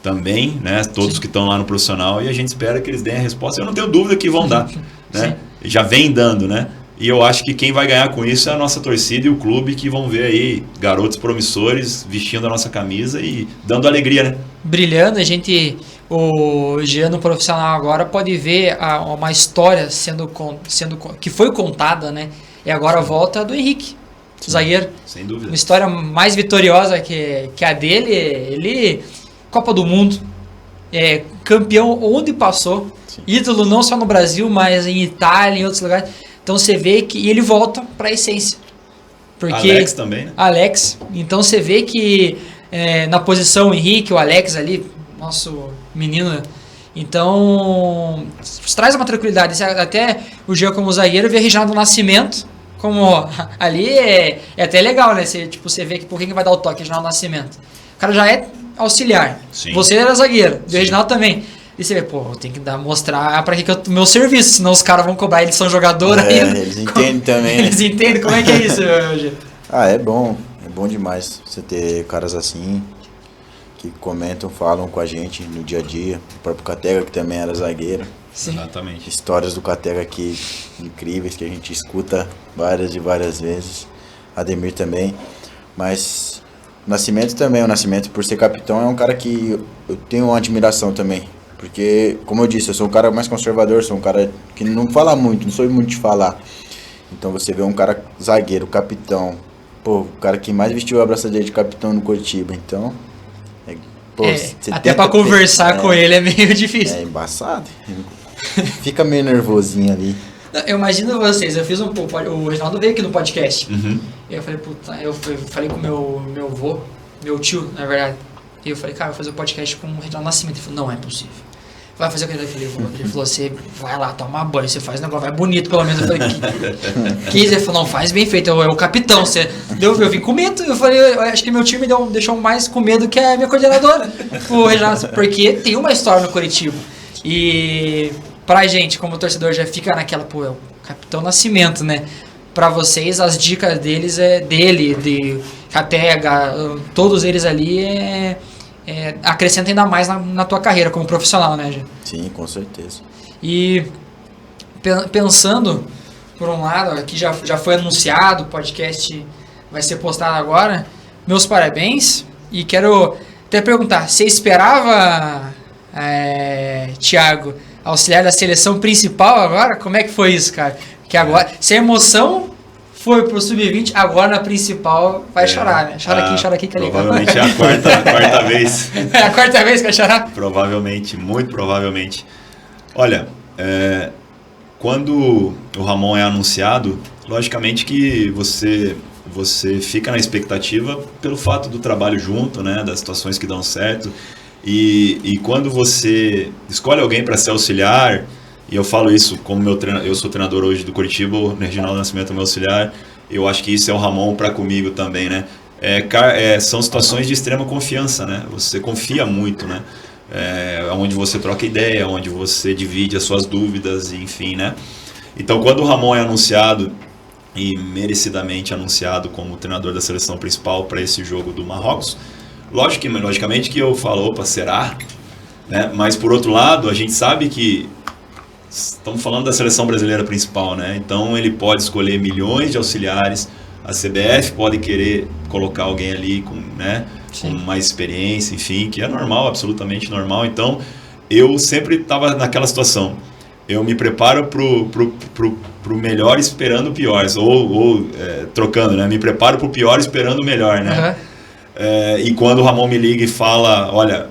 também, né? Todos que estão lá no profissional, e a gente espera que eles deem a resposta. Eu não tenho dúvida que vão dar, né? Já vem dando, né? E eu acho que quem vai ganhar com isso é a nossa torcida e o clube, que vão ver aí garotos promissores vestindo a nossa camisa e dando alegria, né?
Brilhando, o Jean no profissional agora pode ver uma história que foi contada, né? E agora a volta do Henrique. Zagueiro.
Sem dúvida.
Uma história mais vitoriosa que a dele. Ele, Copa do Mundo, campeão onde passou. Sim. Ídolo não só no Brasil, mas em Itália, em outros lugares. Então você vê que ele volta para a essência. Porque
Alex também, né?
Alex. Então você vê que na posição o Henrique, o Alex ali, nosso menino. Então traz uma tranquilidade. Até o Jean como zagueiro vê Reginaldo Nascimento. Como ali é até legal, né? Você vê que por quem vai dar o toque, Reginaldo Nascimento. O cara já é auxiliar. Sim. Você era zagueiro, o Reginaldo também. E você vê, tem que mostrar pra que o meu serviço, senão os caras vão cobrar, eles são jogadores ainda.
Eles entendem também.
Eles entendem como é que é isso, hoje.
É bom demais você ter caras assim, que comentam, falam com a gente no dia a dia. O próprio Catega, que também era zagueiro.
Sim.
Exatamente.
Histórias do Catega aqui incríveis, que a gente escuta várias e várias vezes. Ademir também. Mas o Nascimento também, por ser capitão, é um cara que eu tenho uma admiração também. Porque, como eu disse, eu sou um cara mais conservador, sou um cara que não fala muito, não sou muito de falar. Então você vê um cara zagueiro, capitão, o cara que mais vestiu a braçadeira de capitão no Coritiba, então...
até pra conversar com ele é meio difícil.
É embaçado. Fica meio nervosinho ali.
Eu imagino vocês, eu fiz o Reginaldo veio aqui no podcast. Uhum. Eu falei, eu falei com meu avô, meu tio, na verdade. E eu falei, cara, eu vou fazer o podcast com o Reginaldo Nascimento. Ele falou, não é possível. Vai fazer o que ele falou. Ele falou, você vai lá, toma banho, você faz um negócio, vai bonito pelo menos. Eu falei, ele falou, não, faz bem feito, é o capitão. Eu vim com medo, eu falei, eu acho que meu time deixou mais com medo que a minha coordenadora. O Reginaldo, porque tem uma história no Coritiba. E pra gente, como torcedor, já fica naquela, é o Capitão Nascimento, né? Pra vocês, as dicas deles de Catega, todos eles ali acrescenta ainda mais na tua carreira como profissional, né, Gê?
Sim, com certeza.
E pensando, por um lado, aqui já foi anunciado, o podcast vai ser postado agora, meus parabéns, e quero até perguntar, você esperava, Thiago, auxiliar da seleção principal agora? Como é que foi isso, cara? Que agora, se a emoção foi pro Sub-20, agora na principal vai chorar, né? Chora aqui, que é legal.
Provavelmente é a quarta vez.
É a quarta vez que vai chorar?
Provavelmente, muito provavelmente. Olha, quando o Ramon é anunciado, logicamente que você fica na expectativa pelo fato do trabalho junto, né, das situações que dão certo. E quando você escolhe alguém para ser auxiliar, e eu falo isso como eu sou treinador hoje do Curitiba, o Reginaldo Nascimento é meu auxiliar, eu acho que isso é o Ramon para comigo também, né? São situações de extrema confiança, né? Você confia muito, né? Onde você troca ideia, onde você divide as suas dúvidas, enfim, né? Então, quando o Ramon é anunciado, e merecidamente anunciado como treinador da seleção principal para esse jogo do Marrocos, logicamente que eu falo, opa, será? Né? Mas, por outro lado, a gente sabe que estamos falando da seleção brasileira principal, né? Então ele pode escolher milhões de auxiliares, a CBF pode querer colocar alguém ali com mais experiência, enfim, que é normal, absolutamente normal. Então eu sempre estava naquela situação, eu me preparo pro melhor esperando o pior, ou trocando, né? Me preparo pro pior esperando o melhor, né? E quando o Ramon me liga e fala, olha,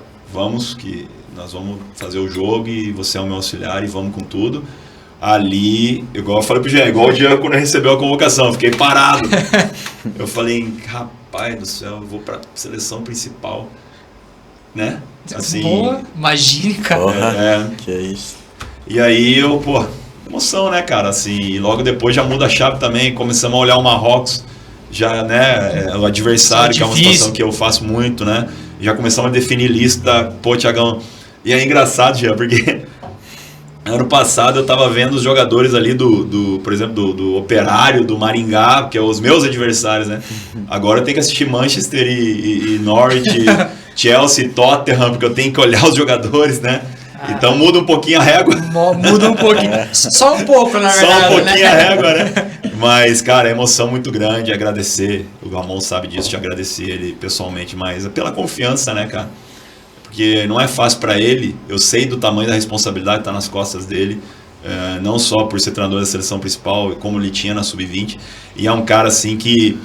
nós vamos fazer o jogo e você é o meu auxiliar e vamos com tudo. Ali, igual eu falei pro Jean, igual o Jean quando recebeu a convocação, fiquei parado. Eu falei, rapaz do céu, eu vou pra seleção principal, né? Assim,
boa, imagine, cara.
Que é isso.
E aí emoção, né, cara? Assim, e logo depois já muda a chave também, começamos a olhar o Marrocos, já, né, o adversário, que é uma situação que eu faço muito, né? Já começamos a definir lista, Thiagão. E é engraçado, Jean, porque ano passado eu tava vendo os jogadores ali por exemplo, do Operário, do Maringá, que é os meus adversários, né? Agora eu tenho que assistir Manchester e Norwich, Chelsea, Tottenham, porque eu tenho que olhar os jogadores, né? Então muda um pouquinho a régua.
Muda um pouquinho. Só um pouco, na verdade.
Só um pouquinho a régua, né? Mas, cara, é emoção muito grande, agradecer. O Ramon sabe disso, te agradecer ele pessoalmente, mas pela confiança, né, cara? Porque não é fácil para ele, eu sei do tamanho da responsabilidade que está nas costas dele, não só por ser treinador da seleção principal, como ele tinha na Sub-20, e é um cara assim que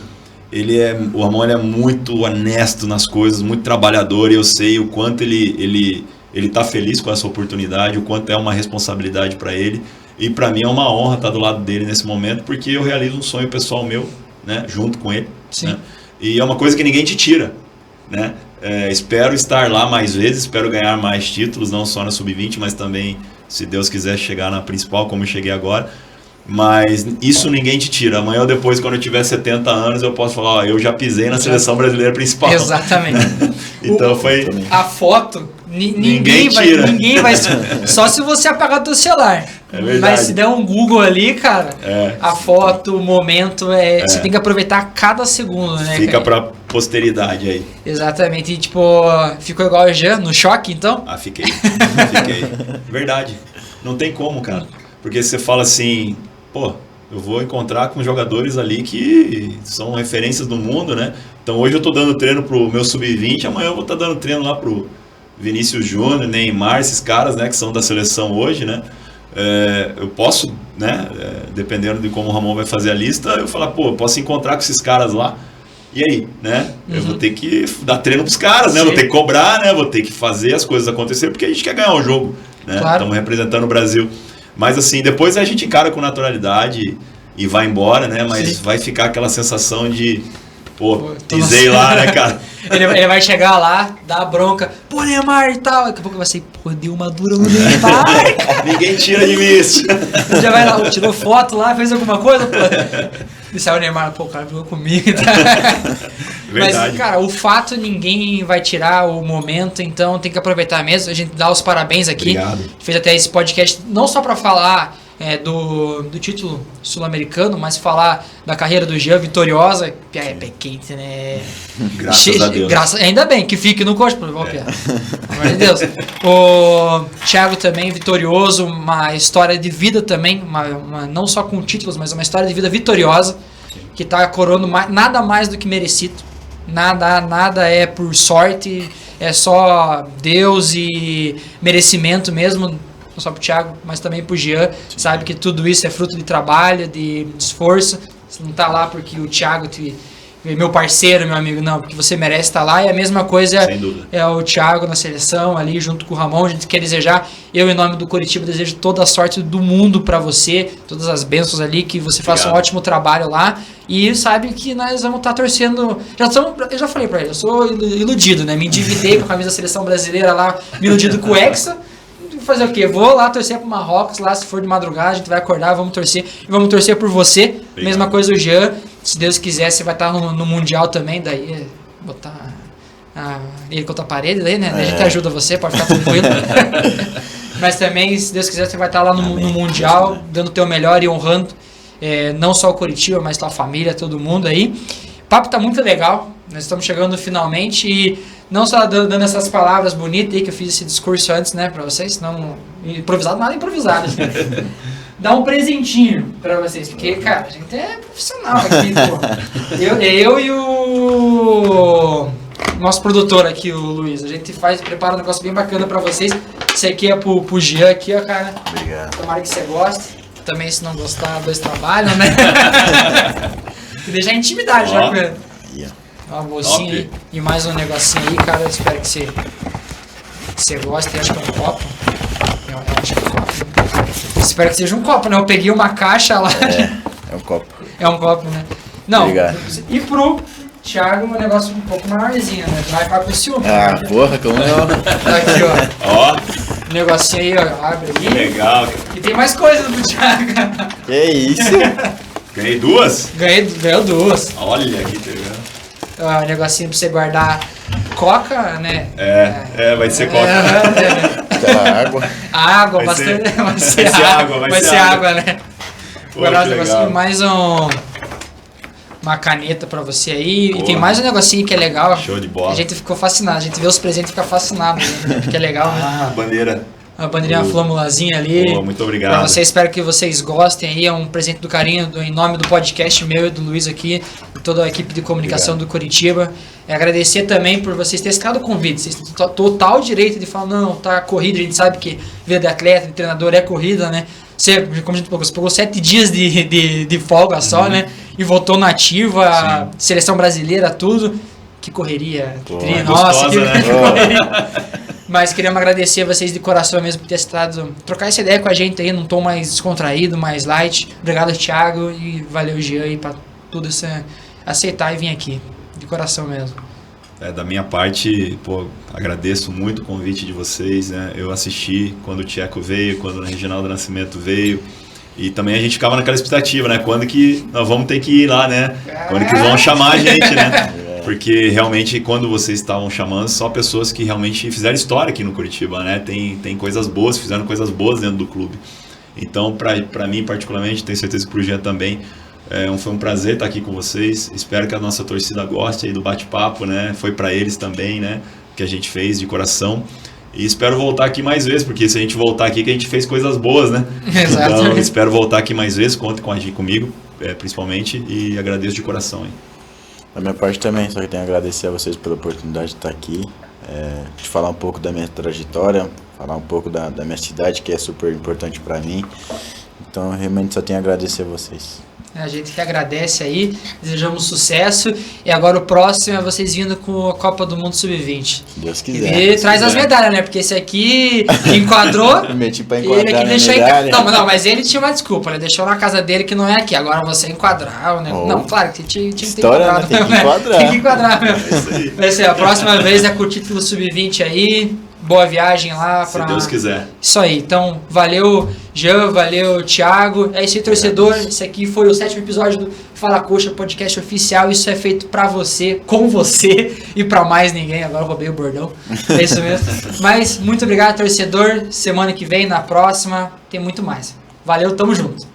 o Ramon é muito honesto nas coisas, muito trabalhador, e eu sei o quanto ele está feliz com essa oportunidade, o quanto é uma responsabilidade para ele, e para mim é uma honra estar do lado dele nesse momento, porque eu realizo um sonho pessoal meu, né, junto com ele.
Sim.
Né, e é uma coisa que ninguém te tira, né? Espero estar lá mais vezes, espero ganhar mais títulos, não só na Sub-20, mas também, se Deus quiser, chegar na principal, como eu cheguei agora. Mas isso ninguém te tira. Amanhã ou depois, quando eu tiver 70 anos, eu posso falar, eu já pisei na seleção brasileira principal.
Exatamente.
Então foi...
A foto,
ninguém tira.
Ninguém vai... Só se você apagar o teu celular.
É verdade.
Mas se der um Google ali, cara, a foto, o momento, você tem que aproveitar cada segundo, né?
Fica pra posteridade aí.
Exatamente. E tipo, ficou igual o Jean, no choque, então?
Fiquei. Verdade. Não tem como, cara. Porque você fala assim, eu vou encontrar com jogadores ali que são referências do mundo, né? Então hoje eu tô dando treino pro meu Sub-20, amanhã eu vou estar dando treino lá pro Vinícius Júnior, Neymar, esses caras, né, que são da seleção hoje, né? Eu posso, né, dependendo de como o Ramon vai fazer a lista, eu falar, eu posso encontrar com esses caras lá. E aí, né? Eu vou ter que dar treino pros caras, né? Vou ter que cobrar, né? Vou ter que fazer as coisas acontecer, porque a gente quer ganhar o jogo, né?
Claro.
Estamos representando o Brasil. Mas assim, depois a gente encara com naturalidade e vai embora, né? Mas vai ficar aquela sensação de, pisei lá, né, cara?
Ele vai chegar lá, dar a bronca, Neymar e tal. Daqui a pouco vai ser, deu uma dura no Neymar.
Ninguém tira de mim isso.
Já vai lá, tirou foto lá, fez alguma coisa, E saiu o Neymar, o cara brigou comigo. Mas, cara, o fato ninguém vai tirar o momento, então tem que aproveitar mesmo. A gente dá os parabéns aqui.
Obrigado.
Fez até esse podcast, não só pra falar do título sul-americano, mas falar da carreira do Jean vitoriosa. Pé quente, né?
Graças a Deus.
Ainda bem que fique no coach, pelo amor de Deus. O Thiago também vitorioso, uma história de vida também, não só com títulos, mas uma história de vida vitoriosa, que está coroando nada mais do que merecido. Nada é por sorte, é só Deus e merecimento mesmo, não só pro Thiago, mas também pro Jean. Sabe que tudo isso é fruto de trabalho, de esforço. Você não tá lá porque o Thiago meu parceiro, meu amigo, não, porque você merece estar lá. E a mesma coisa é o Thiago na seleção ali junto com o Ramon. A gente quer desejar, eu em nome do Coritiba desejo toda a sorte do mundo para você, todas as bênçãos ali, que você faça um ótimo trabalho lá. E sabe que nós vamos estar torcendo. Eu já falei para ele, eu sou iludido, né? Me endividei com a camisa da seleção brasileira lá, me iludido com o Hexa. Fazer o quê? Vou lá torcer pro Marrocos, lá se for de madrugada, a gente vai acordar, vamos torcer. E vamos torcer por você. Obrigado. Mesma coisa o Jean. Se Deus quiser, você vai estar no Mundial também, daí botar ele contra a parede, daí, né? A gente ajuda você, pode ficar tranquilo. Mas também, se Deus quiser, você vai estar lá no Mundial, dando o teu melhor e honrando não só o Coritiba, mas tua família, todo mundo aí. O papo tá muito legal, nós estamos chegando finalmente e não só dando essas palavras bonitas aí, que eu fiz esse discurso antes, né, pra vocês, não improvisado, nada improvisado. Dar um presentinho pra vocês, porque, cara, a gente é profissional aqui, pô. Eu e o nosso produtor aqui, o Luiz, a gente prepara um negócio bem bacana pra vocês. Esse aqui é pro Jean aqui, ó, cara.
Obrigado.
Tomara que você goste. Também, se não gostar, dois trabalham, né? E deixar intimidade já com ele. Uma bolsinha aí, e mais um negocinho aí, cara. Eu espero que você goste. Acho que é um copo. Eu acho que é um copo. Espero que seja um copo, né? Eu peguei uma caixa lá.
É um copo.
É um copo, né? Não.
Obrigado.
E pro Thiago, um negócio um pouco maiorzinho, né? Vai ficar com ciúme.
Ah, né? Porra, como não?
Aqui, ó. O negocinho aí, ó. Abre aí.
Legal.
E tem mais coisa do Thiago.
Que isso?
Ganhei duas?
Ganhou duas.
Olha que legal.
Um negocinho pra você guardar coca, né?
Vai ser coca.
Aquela água.
Água,
Vai ser
água. Vai ser água, né?
Pô,
guardar um
que
negocinho,
legal.
mais uma caneta pra você aí.
Boa.
E tem mais um negocinho que é legal.
Show de bola.
A gente ficou fascinado. A gente vê os presentes e fica fascinado, né? Porque é legal, né?
Ah, bandeira.
A bandeirinha flâmulazinha ali.
Pô, muito obrigado.
Pra vocês, espero que vocês gostem aí. É um presente do carinho em nome do podcast meu e do Luiz aqui, e toda a equipe de comunicação do Coritiba. Agradecer também por vocês terem aceitado o convite. Vocês têm total direito de falar, não, tá corrida. A gente sabe que vida de atleta, de treinador é corrida, né? Você, como a gente falou, você pegou 7 dias de folga só, né? E voltou na ativa, seleção brasileira, tudo. Que correria. Nossa,
gostosa, né?
que correria. Mas queremos agradecer a vocês de coração mesmo por ter aceitado trocar essa ideia com a gente aí num tom mais descontraído, mais light. Obrigado, Thiago, e valeu, Jean, aí, pra tudo isso, aceitar e vir aqui. De coração mesmo.
Da minha parte, pô, agradeço muito o convite de vocês, né? Eu assisti quando o Tcheco veio, quando o Reginaldo Nascimento veio. E também a gente ficava naquela expectativa, né? Quando que nós vamos ter que ir lá, né? Quando que vão chamar a gente, né? Porque realmente quando vocês estavam chamando, só pessoas que realmente fizeram história aqui no Coritiba, né? Tem coisas boas, fizeram coisas boas dentro do clube. Então, para mim particularmente, tenho certeza que pro Jean também, foi um prazer estar aqui com vocês. Espero que a nossa torcida goste aí do bate-papo, né? Foi para eles também, né? Que a gente fez de coração. E espero voltar aqui mais vezes, porque se a gente voltar aqui, que a gente fez coisas boas, né?
Exato.
Então, espero voltar aqui mais vezes, conte comigo, principalmente, e agradeço de coração, hein?
Da minha parte também, só que tenho a agradecer a vocês pela oportunidade de estar aqui, de falar um pouco da minha trajetória, falar um pouco da minha cidade, que é super importante para mim. Então, realmente só tenho a agradecer a vocês.
A gente que agradece aí, desejamos sucesso. E agora o próximo é vocês vindo com a Copa do Mundo Sub-20.
Se Deus quiser.
E traz as medalhas, né? Porque esse aqui enquadrou.
Meti pra
Ele
enquadrar
aqui
na
deixou
medalha.
Não, mas ele tinha uma desculpa, ele deixou na casa dele que não é aqui. Agora você enquadrar, né?
Oh.
Não, claro que tinha que ter
História,
enquadrado.
né? Tem que
né?
enquadrar.
Tem que enquadrar, meu. Vai ser a próxima vez é com o título Sub-20 aí. Boa viagem lá.
Se Deus quiser.
Isso aí. Então, valeu, Jean, valeu, Thiago. É isso aí, torcedor. Esse aqui foi o 7º episódio do Fala Coxa, podcast oficial. Isso é feito pra você, com você e pra mais ninguém. Agora eu roubei o bordão. É isso mesmo. Mas, muito obrigado, torcedor. Semana que vem, na próxima, tem muito mais. Valeu, tamo junto.